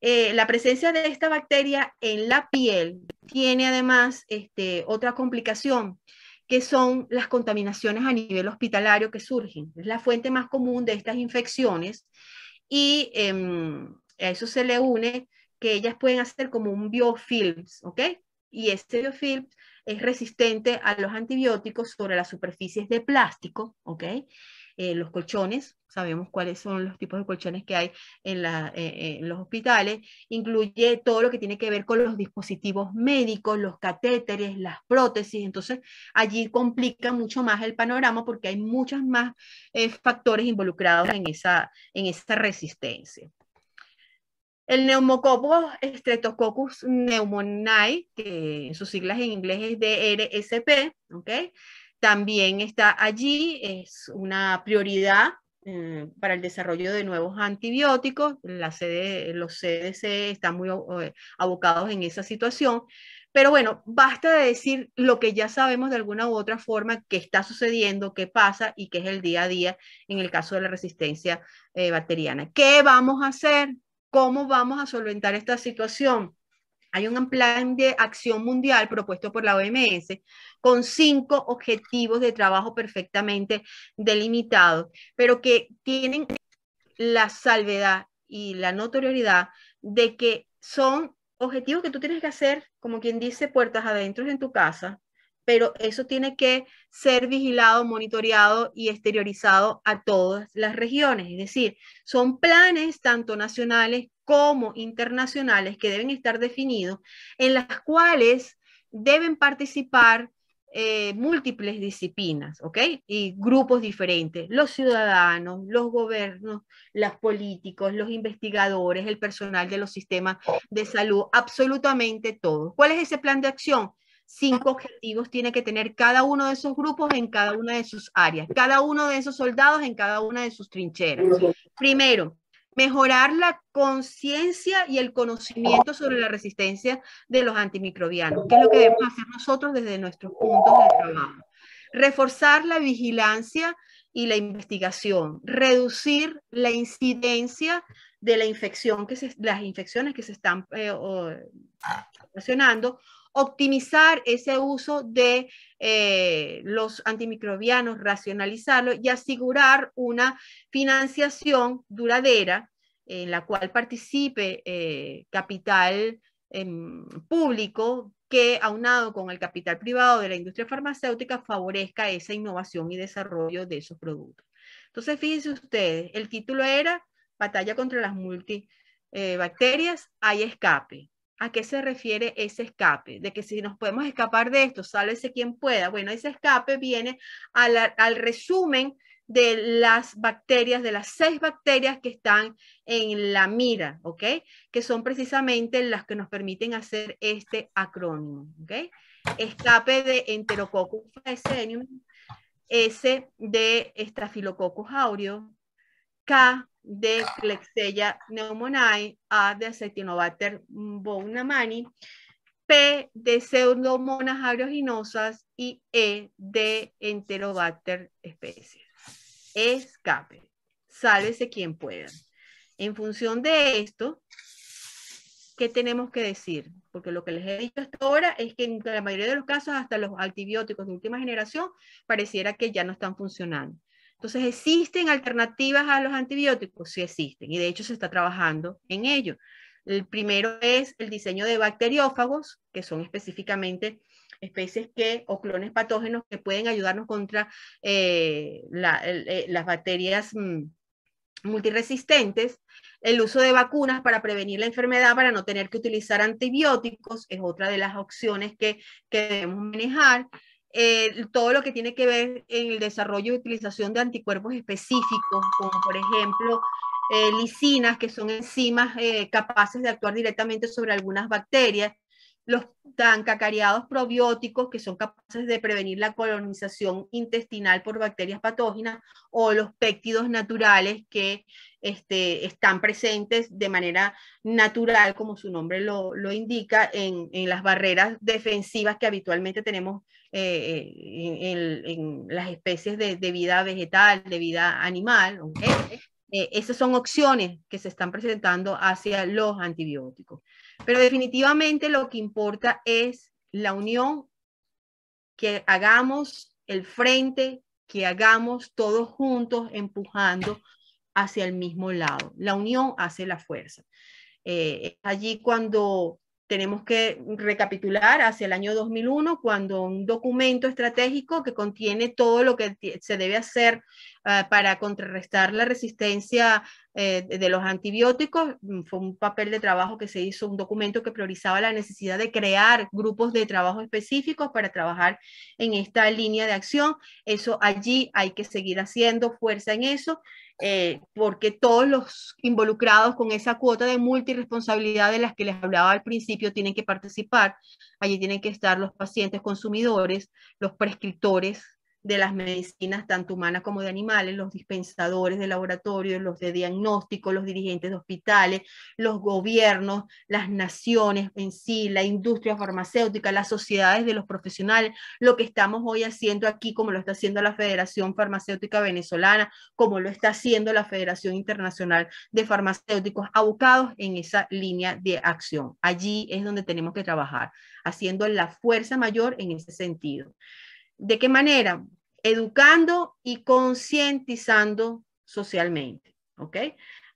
la presencia de esta bacteria en la piel tiene además otra complicación, que son las contaminaciones a nivel hospitalario que surgen. Es la fuente más común de estas infecciones y a eso se le une que ellas pueden hacer como un biofilms, ¿ok? Y este biofilm es resistente a los antibióticos sobre las superficies de plástico, ¿ok? Los colchones, sabemos cuáles son los tipos de colchones que hay en los hospitales, incluye todo lo que tiene que ver con los dispositivos médicos, los catéteres, las prótesis. Entonces allí complica mucho más el panorama porque hay muchos más factores involucrados en esa resistencia. El neumococo Streptococcus pneumoniae, que sus siglas en inglés es DRSP, ¿ok? También está allí, es una prioridad para el desarrollo de nuevos antibióticos. Los CDC están muy abocados en esa situación. Pero bueno, basta de decir lo que ya sabemos de alguna u otra forma que está sucediendo, que pasa y que es el día a día en el caso de la resistencia bacteriana. ¿Qué vamos a hacer? ¿Cómo vamos a solventar esta situación? Hay un plan de acción mundial propuesto por la OMS con 5 objetivos de trabajo perfectamente delimitados, pero que tienen la salvedad y la notoriedad de que son objetivos que tú tienes que hacer, como quien dice, puertas adentro en tu casa, pero eso tiene que ser vigilado, monitoreado y exteriorizado a todas las regiones. Es decir, son planes tanto nacionales como internacionales que deben estar definidos, en las cuales deben participar múltiples disciplinas, ¿ok? Y grupos diferentes, los ciudadanos, los gobiernos, los políticos, los investigadores, el personal de los sistemas de salud, absolutamente todos. ¿Cuál es ese plan de acción? 5 objetivos tiene que tener cada uno de esos grupos en cada una de sus áreas, cada uno de esos soldados en cada una de sus trincheras. Primero, mejorar la conciencia y el conocimiento sobre la resistencia de los antimicrobianos, que es lo que debemos hacer nosotros desde nuestros puntos de trabajo. Reforzar la vigilancia y la investigación, reducir la incidencia de las infecciones que se están ocasionando, optimizar ese uso de los antimicrobianos, racionalizarlo y asegurar una financiación duradera en la cual participe capital público que, aunado con el capital privado de la industria farmacéutica, favorezca esa innovación y desarrollo de esos productos. Entonces, fíjense ustedes, el título era Batalla contra las multibacterias, hay escape. ¿A qué se refiere ese escape? De que si nos podemos escapar de esto, sálvese quien pueda. Bueno, ese escape viene al resumen de las bacterias, de las 6 bacterias que están en la mira, ¿ok? Que son precisamente las que nos permiten hacer este acrónimo, ¿ok? Escape de Enterococcus faecae, S de Staphylococcus aureus, K de Klebsiella pneumoniae, A de Acinetobacter baumannii, P de Pseudomonas aeruginosa y E de Enterobacter species. Escape. Sálvese quien pueda. En función de esto, ¿qué tenemos que decir? Porque lo que les he dicho hasta ahora es que en la mayoría de los casos, hasta los antibióticos de última generación, pareciera que ya no están funcionando. Entonces, ¿existen alternativas a los antibióticos? Sí existen, y de hecho se está trabajando en ello. El primero es el diseño de bacteriófagos, que son específicamente especies o clones patógenos que pueden ayudarnos contra las bacterias multiresistentes. El uso de vacunas para prevenir la enfermedad, para no tener que utilizar antibióticos, es otra de las opciones que debemos manejar. Todo lo que tiene que ver en el desarrollo y utilización de anticuerpos específicos, como por ejemplo lisinas, que son enzimas capaces de actuar directamente sobre algunas bacterias, los tan cacareados probióticos, que son capaces de prevenir la colonización intestinal por bacterias patógenas, o los péptidos naturales que están presentes de manera natural, como su nombre lo indica, en las barreras defensivas que habitualmente tenemos en las especies de vida vegetal, de vida animal. ¿Okay? Esas son opciones que se están presentando hacia los antibióticos. Pero definitivamente lo que importa es la unión, que hagamos el frente, que hagamos todos juntos empujando hacia el mismo lado. La unión hace la fuerza. Allí cuando tenemos que recapitular hacia el año 2001, cuando un documento estratégico que contiene todo lo que se debe hacer para contrarrestar la resistencia de los antibióticos, fue un papel de trabajo que se hizo, un documento que priorizaba la necesidad de crear grupos de trabajo específicos para trabajar en esta línea de acción. Eso allí hay que seguir haciendo fuerza en eso. Porque todos los involucrados con esa cuota de multiresponsabilidad de las que les hablaba al principio tienen que participar. Allí tienen que estar los pacientes consumidores, los prescriptores de las medicinas, tanto humanas como de animales, los dispensadores de laboratorio, los de diagnóstico, los dirigentes de hospitales, los gobiernos, las naciones en sí, la industria farmacéutica, las sociedades de los profesionales, lo que estamos hoy haciendo aquí, como lo está haciendo la Federación Farmacéutica Venezolana, como lo está haciendo la Federación Internacional de Farmacéuticos, abocados en esa línea de acción. Allí es donde tenemos que trabajar, haciendo la fuerza mayor en ese sentido. ¿De qué manera? Educando y concientizando socialmente, ¿ok?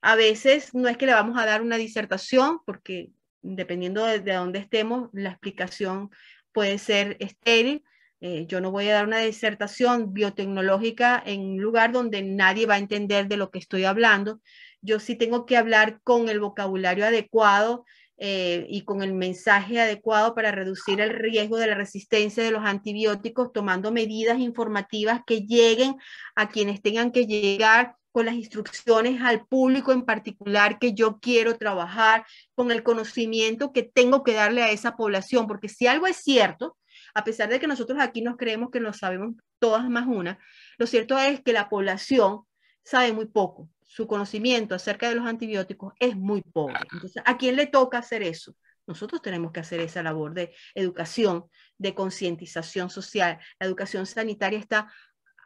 A veces no es que le vamos a dar una disertación, porque dependiendo de dónde estemos, la explicación puede ser estéril. Yo no voy a dar una disertación biotecnológica en un lugar donde nadie va a entender de lo que estoy hablando. Yo sí tengo que hablar con el vocabulario adecuado y con el mensaje adecuado para reducir el riesgo de la resistencia de los antibióticos, tomando medidas informativas que lleguen a quienes tengan que llegar, con las instrucciones al público en particular que yo quiero trabajar, con el conocimiento que tengo que darle a esa población, porque si algo es cierto, a pesar de que nosotros aquí nos creemos que lo sabemos todas más una, lo cierto es que la población sabe muy poco. Su conocimiento acerca de los antibióticos es muy pobre. Entonces, ¿a quién le toca hacer eso? Nosotros tenemos que hacer esa labor de educación, de concientización social. La educación sanitaria está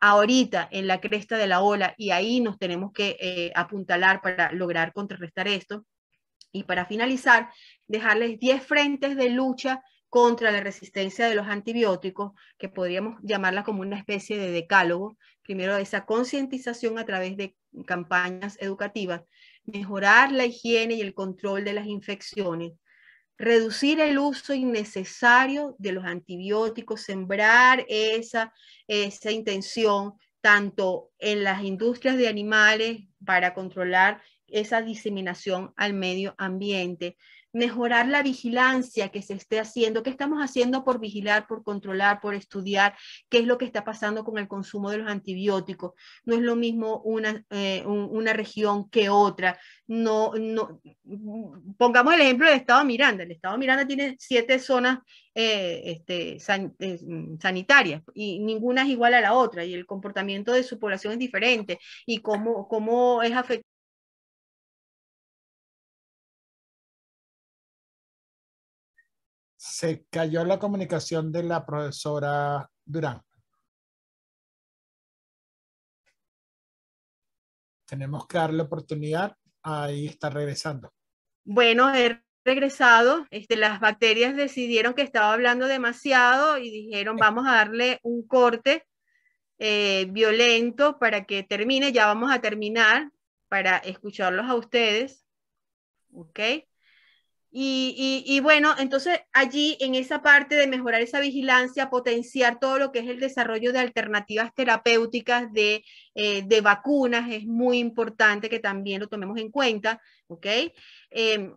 ahorita en la cresta de la ola y ahí nos tenemos que apuntalar para lograr contrarrestar esto. Y para finalizar, dejarles 10 frentes de lucha contra la resistencia de los antibióticos, que podríamos llamarla como una especie de decálogo. Primero, esa concientización a través de campañas educativas, mejorar la higiene y el control de las infecciones, reducir el uso innecesario de los antibióticos, sembrar esa intención tanto en las industrias de animales para controlar esa diseminación al medio ambiente, mejorar la vigilancia que se esté haciendo, qué estamos haciendo por vigilar, por controlar, por estudiar qué es lo que está pasando con el consumo de los antibióticos. No es lo mismo una región que otra. Pongamos el ejemplo del estado Miranda. El estado Miranda tiene 7 zonas sanitarias y ninguna es igual a la otra y el comportamiento de su población es diferente y cómo es afectado Se cayó la comunicación de la profesora Durán. Tenemos que darle oportunidad. Ahí está regresando. Bueno, he regresado. Las bacterias decidieron que estaba hablando demasiado y dijeron, vamos a darle un corte violento para que termine. Ya vamos a terminar para escucharlos a ustedes. ¿Ok? Y bueno, entonces allí en esa parte de mejorar esa vigilancia, potenciar todo lo que es el desarrollo de alternativas terapéuticas de vacunas, es muy importante que también lo tomemos en cuenta, ¿ok?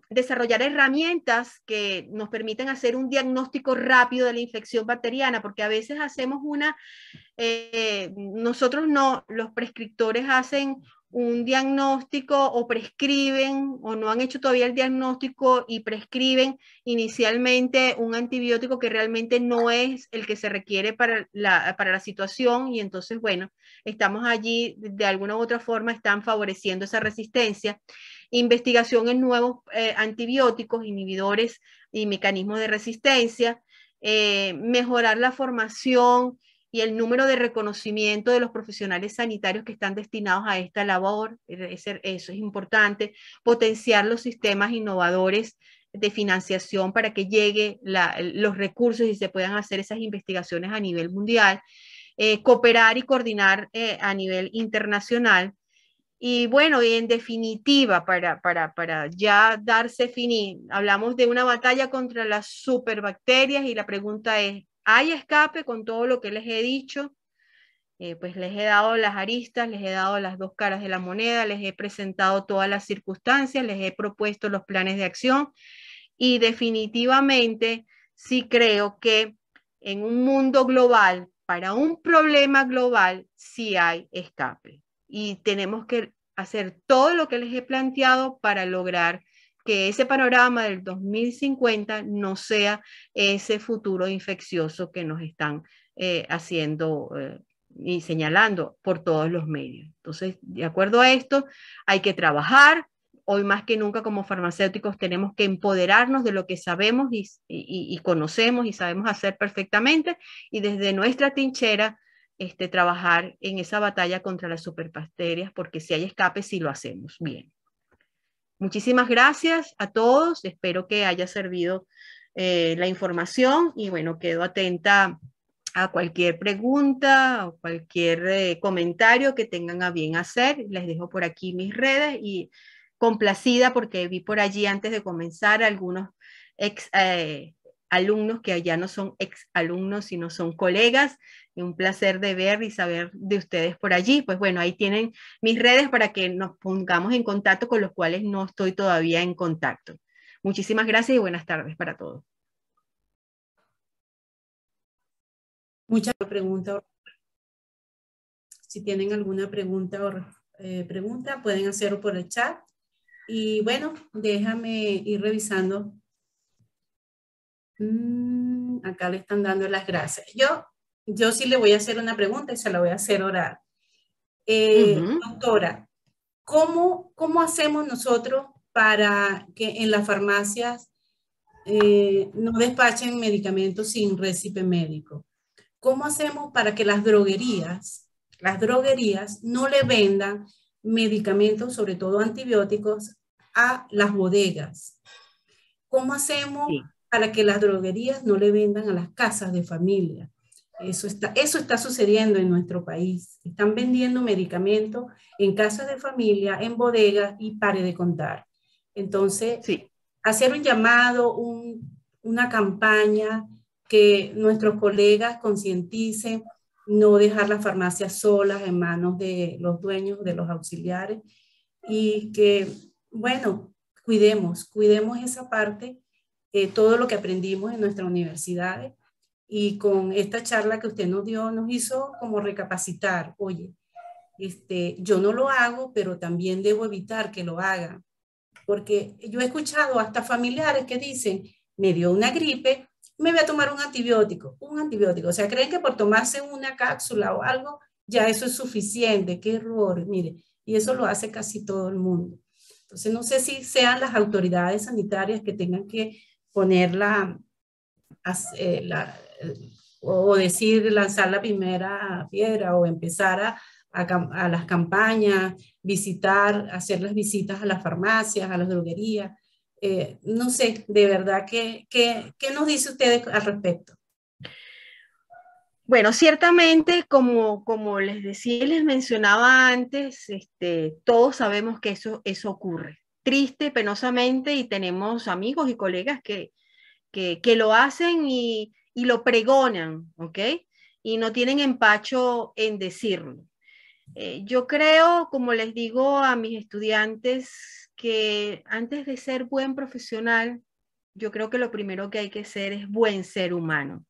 Desarrollar herramientas que nos permitan hacer un diagnóstico rápido de la infección bacteriana, porque a veces hacemos nosotros no, los prescriptores hacen un diagnóstico o prescriben o no han hecho todavía el diagnóstico y prescriben inicialmente un antibiótico que realmente no es el que se requiere para la situación y entonces, bueno, estamos allí de alguna u otra forma, están favoreciendo esa resistencia. Investigación en nuevos antibióticos, inhibidores y mecanismos de resistencia, mejorar la formación y el número de reconocimiento de los profesionales sanitarios que están destinados a esta labor, eso es importante, potenciar los sistemas innovadores de financiación para que lleguen los recursos y se puedan hacer esas investigaciones a nivel mundial, cooperar y coordinar a nivel internacional. Y bueno, y en definitiva, para ya darse fin, hablamos de una batalla contra las superbacterias y la pregunta es, ¿hay escape con todo lo que les he dicho? Pues les he dado las aristas, les he dado las dos caras de la moneda, les he presentado todas las circunstancias, les he propuesto los planes de acción y definitivamente sí creo que en un mundo global, para un problema global, sí hay escape. Y tenemos que hacer todo lo que les he planteado para lograr que ese panorama del 2050 no sea ese futuro infeccioso que nos están haciendo y señalando por todos los medios. Entonces, de acuerdo a esto, hay que trabajar. Hoy más que nunca como farmacéuticos tenemos que empoderarnos de lo que sabemos y conocemos y sabemos hacer perfectamente y desde nuestra trinchera trabajar en esa batalla contra las superbacterias, porque si hay escape, sí lo hacemos bien. Muchísimas gracias a todos, espero que haya servido la información y bueno, quedo atenta a cualquier pregunta o cualquier comentario que tengan a bien hacer. Les dejo por aquí mis redes y complacida porque vi por allí antes de comenzar algunos ex alumnos que ya no son ex alumnos, sino son colegas. Y un placer de ver y saber de ustedes por allí. Pues bueno, ahí tienen mis redes para que nos pongamos en contacto con los cuales no estoy todavía en contacto. Muchísimas gracias y buenas tardes para todos. Muchas preguntas. Si tienen alguna pregunta pueden hacerlo por el chat. Y bueno, déjame ir revisando. Acá le están dando las gracias. Yo sí le voy a hacer una pregunta y se la voy a hacer oral. Doctora, ¿cómo hacemos nosotros para que en las farmacias no despachen medicamentos sin récipe médico? ¿Cómo hacemos para que las droguerías no le vendan medicamentos, sobre todo antibióticos, a las bodegas? ¿Cómo hacemos para que las droguerías no le vendan a las casas de familia? Eso está sucediendo en nuestro país. Están vendiendo medicamentos en casas de familia, en bodegas y pare de contar. Entonces, hacer un llamado, una campaña que nuestros colegas concienticen, no dejar las farmacias solas en manos de los dueños, de los auxiliares, y que, bueno, cuidemos esa parte, todo lo que aprendimos en nuestras universidades, y con esta charla que usted nos dio, nos hizo como recapacitar, oye, yo no lo hago, pero también debo evitar que lo hagan, porque yo he escuchado hasta familiares que dicen, me dio una gripe, me voy a tomar un antibiótico, o sea, creen que por tomarse una cápsula o algo, ya eso es suficiente. Qué error, mire, y eso lo hace casi todo el mundo. Entonces, no sé si sean las autoridades sanitarias que tengan que poner o decir lanzar la primera piedra o empezar a las campañas, hacer las visitas a las farmacias, a las droguerías. No sé, de verdad, ¿qué nos dice usted al respecto? Bueno, ciertamente, como les decía y les mencionaba antes, todos sabemos que eso ocurre. Triste, penosamente, y tenemos amigos y colegas que lo hacen y lo pregonan, ¿ok? Y no tienen empacho en decirlo. Yo creo, como les digo a mis estudiantes, que antes de ser buen profesional, yo creo que lo primero que hay que ser es buen ser humano.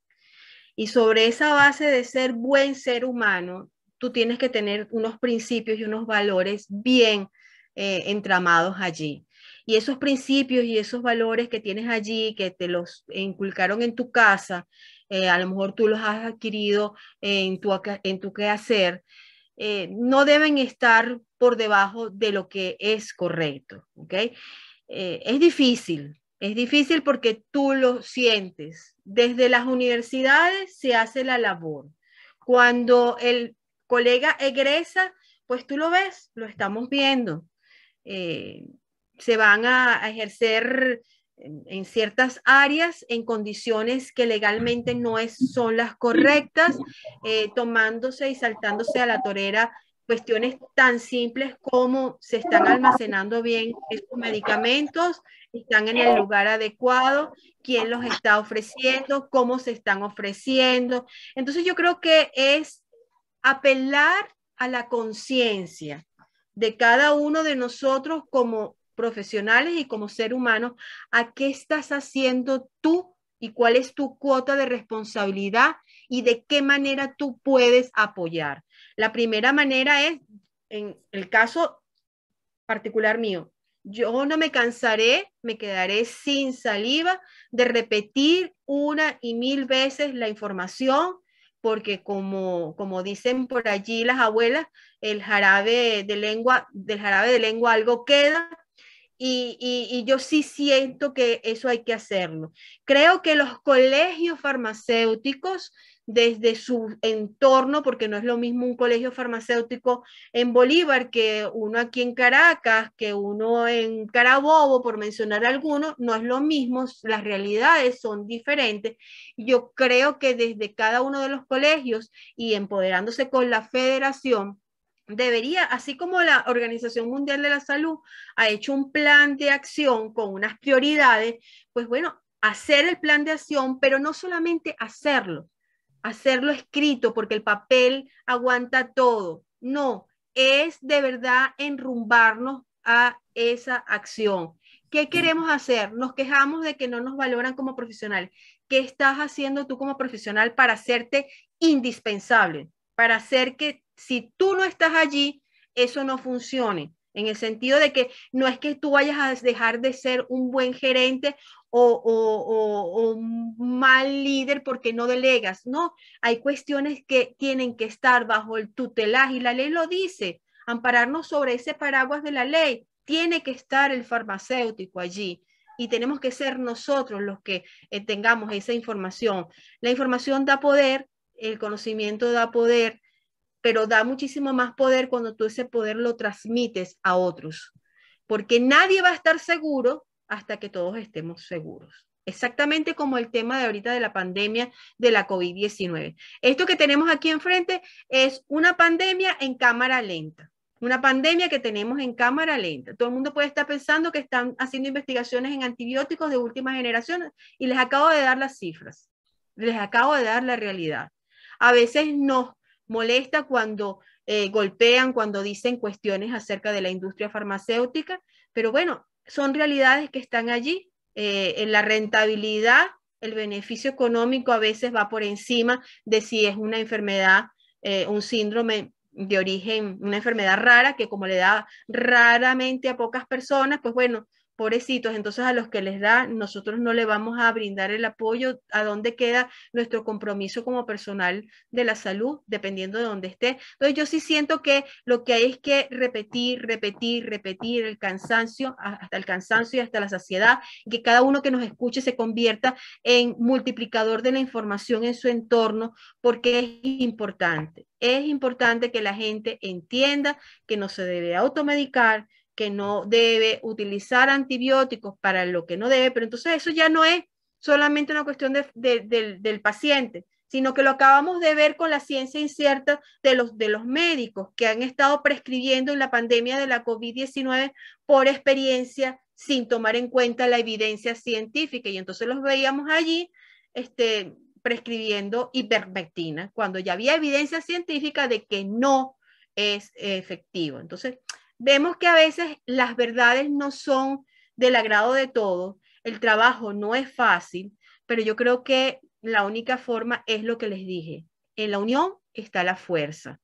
Y sobre esa base de ser buen ser humano, tú tienes que tener unos principios y unos valores bien entramados allí. Y esos principios y esos valores que tienes allí, que te los inculcaron en tu casa, a lo mejor tú los has adquirido en tu quehacer, no deben estar por debajo de lo que es correcto, ¿ok? Es difícil porque tú lo sientes. Desde las universidades se hace la labor. Cuando el colega egresa, pues tú lo ves, lo estamos viendo. Se van a ejercer en ciertas áreas en condiciones que legalmente no son las correctas, tomándose y saltándose a la torera cuestiones tan simples como se están almacenando bien estos medicamentos, están en el lugar adecuado, quién los está ofreciendo, cómo se están ofreciendo. Entonces yo creo que es apelar a la conciencia de cada uno de nosotros como profesionales y como ser humano, a qué estás haciendo tú y cuál es tu cuota de responsabilidad y de qué manera tú puedes apoyar. La primera manera es, en el caso particular mío, yo no me cansaré, me quedaré sin saliva de repetir una y mil veces la información, porque como dicen por allí las abuelas, del jarabe de lengua algo queda, y yo sí siento que eso hay que hacerlo. Creo que los colegios farmacéuticos, desde su entorno, porque no es lo mismo un colegio farmacéutico en Bolívar que uno aquí en Caracas, que uno en Carabobo, por mencionar algunos, no es lo mismo, las realidades son diferentes. Yo creo que desde cada uno de los colegios y empoderándose con la federación, debería, así como la Organización Mundial de la Salud ha hecho un plan de acción con unas prioridades, pues bueno, hacer el plan de acción, pero no solamente hacerlo escrito, porque el papel aguanta todo. No, es de verdad enrumbarnos a esa acción. ¿Qué queremos hacer? Nos quejamos de que no nos valoran como profesionales. ¿Qué estás haciendo tú como profesional para hacerte indispensable? Para hacer que si tú no estás allí, eso no funcione. En el sentido de que no es que tú vayas a dejar de ser un buen gerente o un mal líder porque no delegas. No, hay cuestiones que tienen que estar bajo el tutelaje y la ley lo dice, ampararnos sobre ese paraguas de la ley. Tiene que estar el farmacéutico allí y tenemos que ser nosotros los que tengamos esa información. La información da poder, el conocimiento da poder, pero da muchísimo más poder cuando tú ese poder lo transmites a otros, porque nadie va a estar seguro hasta que todos estemos seguros. Exactamente como el tema de ahorita de la pandemia de la COVID-19. Esto que tenemos aquí enfrente es una pandemia en cámara lenta. Una pandemia que tenemos en cámara lenta. Todo el mundo puede estar pensando que están haciendo investigaciones en antibióticos de última generación y les acabo de dar las cifras. Les acabo de dar la realidad. A veces nos molesta cuando golpean, cuando dicen cuestiones acerca de la industria farmacéutica, pero bueno, son realidades que están allí. En la rentabilidad, el beneficio económico a veces va por encima de si es una enfermedad, un síndrome de origen, una enfermedad rara que como le da raramente a pocas personas, pues bueno, pobrecitos, entonces a los que les da, nosotros no le vamos a brindar el apoyo. ¿A dónde queda nuestro compromiso como personal de la salud, dependiendo de dónde esté? Entonces yo sí siento que lo que hay es que repetir el cansancio, hasta el cansancio y hasta la saciedad, y que cada uno que nos escuche se convierta en multiplicador de la información en su entorno, porque es importante que la gente entienda que no se debe automedicar, que no debe utilizar antibióticos para lo que no debe, pero entonces eso ya no es solamente una cuestión del paciente, sino que lo acabamos de ver con la ciencia incierta de los médicos que han estado prescribiendo en la pandemia de la COVID-19 por experiencia, sin tomar en cuenta la evidencia científica, y entonces los veíamos allí prescribiendo ivermectina, cuando ya había evidencia científica de que no es efectivo. Entonces, vemos que a veces las verdades no son del agrado de todos, el trabajo no es fácil, pero yo creo que la única forma es lo que les dije. En la unión está la fuerza.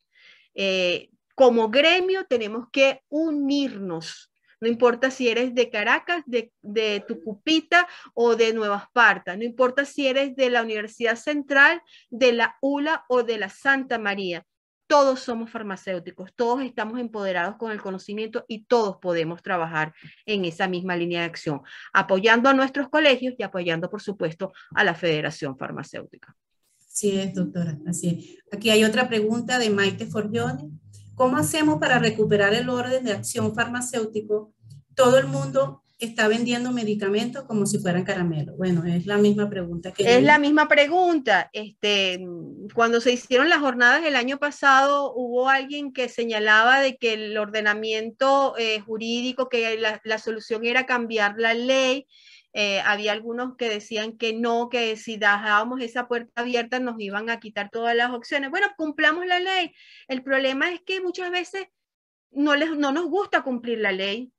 Como gremio tenemos que unirnos. No importa si eres de Caracas, de Tucupita o de Nueva Esparta. No importa si eres de la Universidad Central, de la ULA o de la Santa María. Todos somos farmacéuticos, todos estamos empoderados con el conocimiento y todos podemos trabajar en esa misma línea de acción, apoyando a nuestros colegios y apoyando, por supuesto, a la Federación Farmacéutica. Así es, doctora, así es. Aquí hay otra pregunta de Maite Forgione. ¿Cómo hacemos para recuperar el orden de acción farmacéutico? Todo el mundo está vendiendo medicamentos como si fueran caramelos. Bueno, es la misma pregunta que es la misma pregunta. Cuando se hicieron las jornadas el año pasado, hubo alguien que señalaba de que el ordenamiento jurídico, que la solución era cambiar la ley. Había algunos que decían que no, que si dejábamos esa puerta abierta nos iban a quitar todas las opciones. Bueno, cumplamos la ley. El problema es que muchas veces no nos gusta cumplir la ley.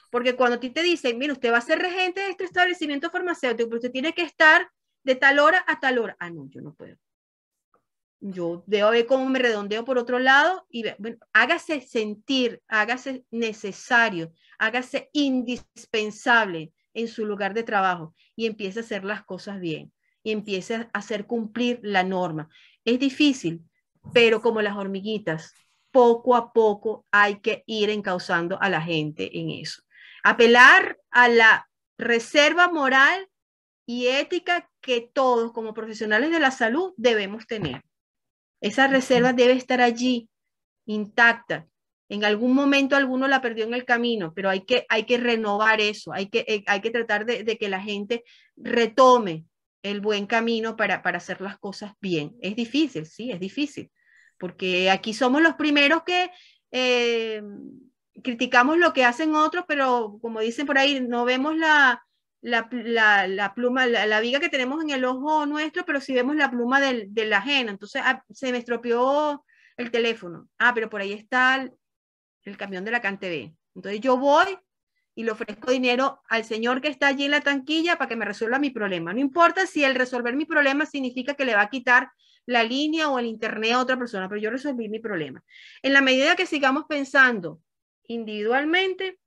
Porque cuando a ti te dicen, mira, usted va a ser regente de este establecimiento farmacéutico, pero usted tiene que estar de tal hora a tal hora. Ah, no, yo no puedo. Yo debo ver cómo me redondeo por otro lado y bueno, hágase sentir, hágase necesario, hágase indispensable en su lugar de trabajo y empiece a hacer las cosas bien y empiece a hacer cumplir la norma. Es difícil, pero como las hormiguitas, poco a poco hay que ir encauzando a la gente en eso. Apelar a la reserva moral y ética que todos como profesionales de la salud debemos tener. Esa reserva debe estar allí, intacta. En algún momento alguno la perdió en el camino, pero hay que renovar eso, hay que tratar de que la gente retome el buen camino para hacer las cosas bien. Es difícil, sí, es difícil, porque aquí somos los primeros que criticamos lo que hacen otros, pero como dicen por ahí, no vemos la pluma, la viga que tenemos en el ojo nuestro, pero sí vemos la pluma de la ajena. Entonces, se me estropeó el teléfono. Pero por ahí está el camión de la CanTV. Entonces yo voy y le ofrezco dinero al señor que está allí en la tanquilla para que me resuelva mi problema. No importa si el resolver mi problema significa que le va a quitar la línea o el internet a otra persona, pero yo resolví mi problema. En la medida que sigamos pensando individualmente,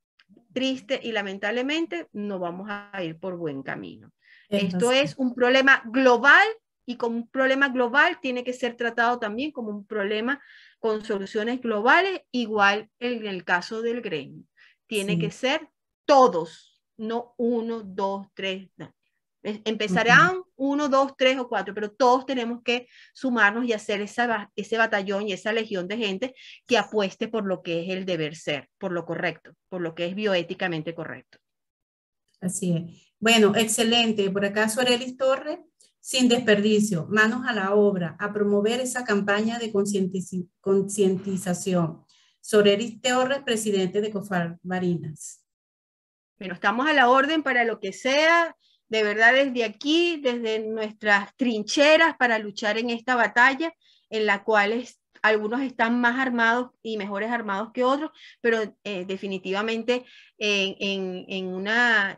triste y lamentablemente no vamos a ir por buen camino. Esto es un problema global y como un problema global tiene que ser tratado también como un problema con soluciones globales, igual en el caso del gremio. Tiene que ser todos, no 1, 2, 3, no. Empezarán 1, 2, 3 o 4, pero todos tenemos que sumarnos y hacer ese batallón y esa legión de gente que apueste por lo que es el deber ser, por lo correcto, por lo que es bioéticamente correcto. Así es. Bueno, excelente. Por acá Sorelis Torres, sin desperdicio, manos a la obra, a promover esa campaña de concientización. Sorelis Torres, presidente de COFAR Barinas. Bueno, estamos a la orden para lo que sea, de verdad desde aquí, desde nuestras trincheras para luchar en esta batalla, en la cual algunos están más armados y mejores armados que otros, pero definitivamente en una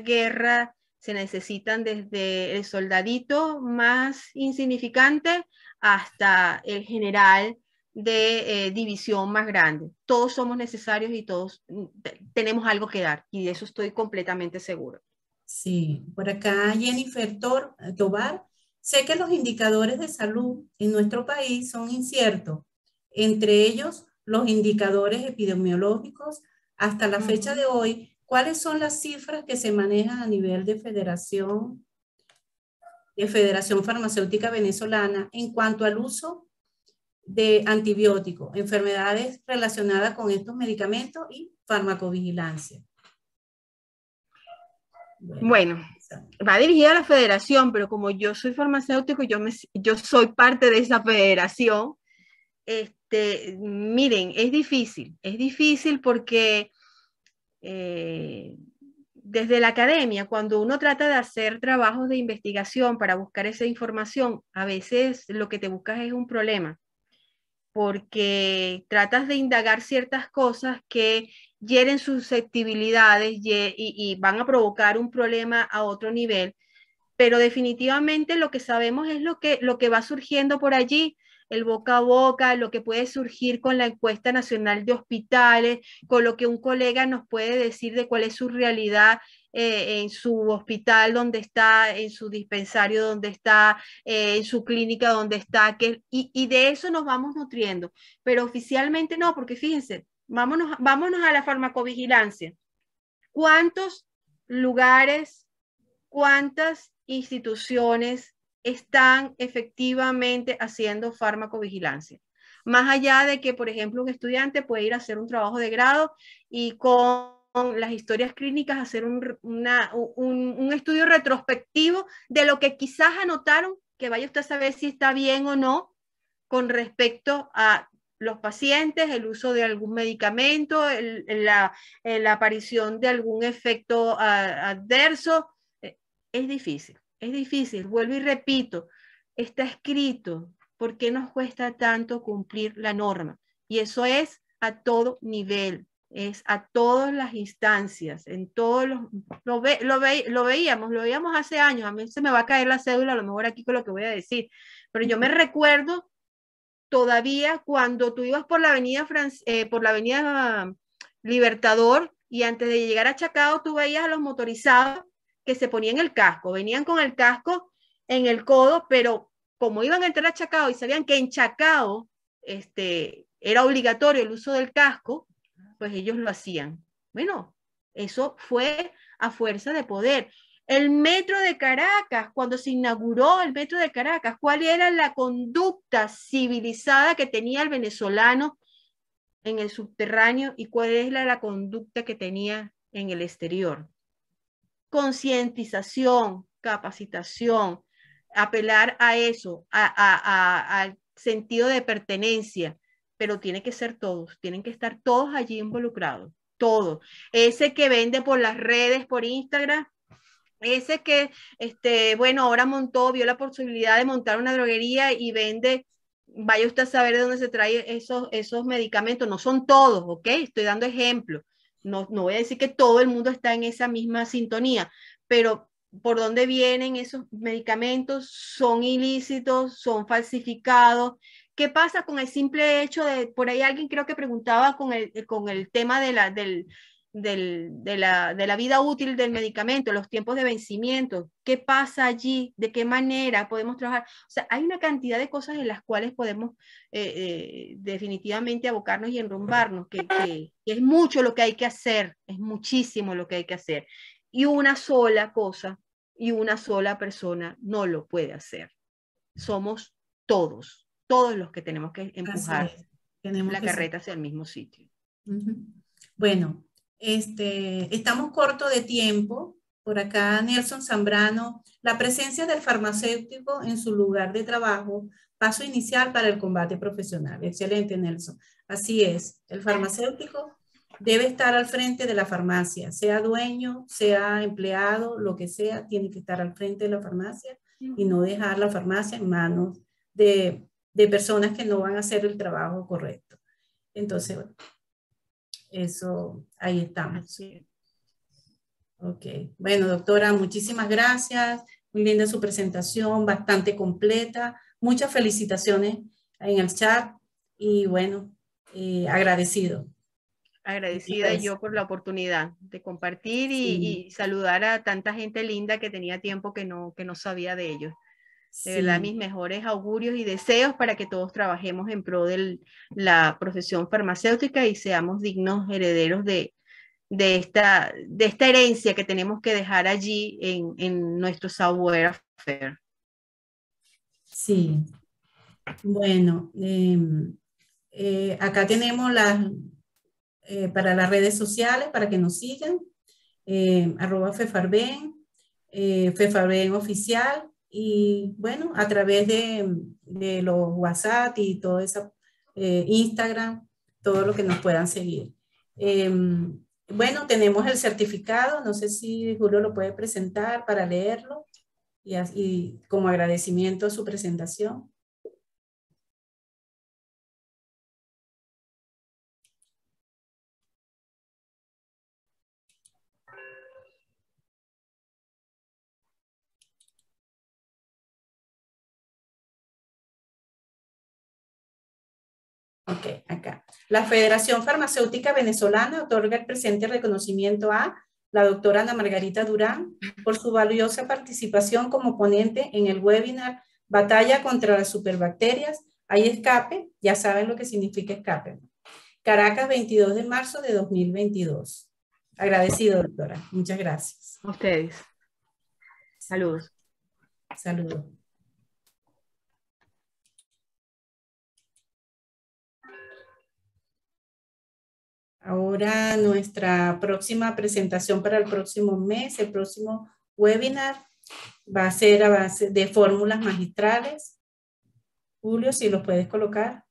guerra se necesitan desde el soldadito más insignificante hasta el general de división más grande. Todos somos necesarios y todos tenemos algo que dar, y de eso estoy completamente segura. Sí, por acá Jennifer Tobar, sé que los indicadores de salud en nuestro país son inciertos, entre ellos los indicadores epidemiológicos. Hasta la fecha de hoy, ¿cuáles son las cifras que se manejan a nivel de Federación Farmacéutica Venezolana en cuanto al uso de antibióticos, enfermedades relacionadas con estos medicamentos y farmacovigilancia? Bueno, va dirigida a la federación, pero como yo soy farmacéutico, yo soy parte de esa federación. Miren, es difícil porque desde la academia, cuando uno trata de hacer trabajos de investigación para buscar esa información, a veces lo que te buscas es un problema, porque tratas de indagar ciertas cosas que hieren susceptibilidades y van a provocar un problema a otro nivel, pero definitivamente lo que sabemos es lo que va surgiendo por allí, el boca a boca, lo que puede surgir con la encuesta nacional de hospitales, con lo que un colega nos puede decir de cuál es su realidad en su hospital donde está, en su dispensario donde está, en su clínica donde está, y de eso nos vamos nutriendo, pero oficialmente no, porque fíjense, vámonos a la farmacovigilancia. ¿Cuántos lugares, cuántas instituciones están efectivamente haciendo farmacovigilancia? Más allá de que, por ejemplo, un estudiante puede ir a hacer un trabajo de grado y con las historias clínicas hacer un estudio retrospectivo de lo que quizás anotaron, que vaya usted a saber si está bien o no con respecto a los pacientes, el uso de algún medicamento, la aparición de algún efecto adverso. Es difícil, vuelvo y repito, está escrito. ¿Por qué nos cuesta tanto cumplir la norma? Y eso es a todo nivel, es a todas las instancias, en todos lo veíamos hace años. A mí se me va a caer la cédula a lo mejor aquí con lo que voy a decir, pero yo me recuerdo todavía cuando tú ibas por la avenida Libertador, y antes de llegar a Chacao tú veías a los motorizados que se ponían el casco, venían con el casco en el codo, pero como iban a entrar a Chacao y sabían que en Chacao era obligatorio el uso del casco, pues ellos lo hacían. Bueno, eso fue a fuerza de poder. El metro de Caracas, cuando se inauguró el metro de Caracas, ¿cuál era la conducta civilizada que tenía el venezolano en el subterráneo y cuál es la conducta que tenía en el exterior? Concientización, capacitación, apelar a eso, al sentido de pertenencia, pero tiene que ser todos, tienen que estar todos allí involucrados, todos. Ese que vende por las redes, por Instagram, ese que, bueno, ahora vio la posibilidad de montar una droguería y vende, vaya usted a saber de dónde se trae esos medicamentos. No son todos, ¿ok? Estoy dando ejemplos. No voy a decir que todo el mundo está en esa misma sintonía, pero ¿por dónde vienen esos medicamentos? ¿Son ilícitos? ¿Son falsificados? ¿Qué pasa con el simple hecho de, por ahí alguien creo que preguntaba con el tema de la vida útil del medicamento, los tiempos de vencimiento, qué pasa allí, de qué manera podemos trabajar? O sea, hay una cantidad de cosas en las cuales podemos definitivamente abocarnos y enrumbarnos, que es mucho lo que hay que hacer, es muchísimo lo que hay que hacer. Y una sola cosa y una sola persona no lo puede hacer. Somos todos los que tenemos que empujar la carreta hacia el mismo sitio. Bueno, estamos cortos de tiempo. Por acá Nelson Zambrano, la presencia del farmacéutico en su lugar de trabajo, paso inicial para el combate profesional. Excelente, Nelson. Así es, el farmacéutico debe estar al frente de la farmacia, sea dueño, sea empleado, lo que sea, tiene que estar al frente de la farmacia y no dejar la farmacia en manos de personas que no van a hacer el trabajo correcto. Entonces, bueno, eso, ahí estamos. Sí. Ok, bueno, doctora, muchísimas gracias. Muy linda su presentación, bastante completa. Muchas felicitaciones en el chat. y bueno, agradecido. Agradecida yo por la oportunidad de compartir y saludar a tanta gente linda que tenía tiempo que no sabía de ellos. De verdad, mis mejores augurios y deseos para que todos trabajemos en pro de la profesión farmacéutica y seamos dignos herederos de esta herencia que tenemos que dejar allí en nuestro software affair. Sí. Bueno, acá tenemos para las redes sociales, para que nos sigan, @fefarben, Fefarben oficial, y bueno, a través de los WhatsApp y todo eso, Instagram, todo lo que nos puedan seguir. Bueno, tenemos el certificado, no sé si Julio lo puede presentar para leerlo y como agradecimiento a su presentación. Ok, acá. La Federación Farmacéutica Venezolana otorga el presente reconocimiento a la doctora Ana Margarita Durán por su valiosa participación como ponente en el webinar Batalla contra las superbacterias. Hay escape, ya saben lo que significa escape. Caracas, 22 de marzo de 2022. Agradecido, doctora. Muchas gracias. A ustedes. Saludos. Saludos. Ahora nuestra próxima presentación para el próximo mes, el próximo webinar, va a ser a base de fórmulas magistrales. Julio, si los puedes colocar.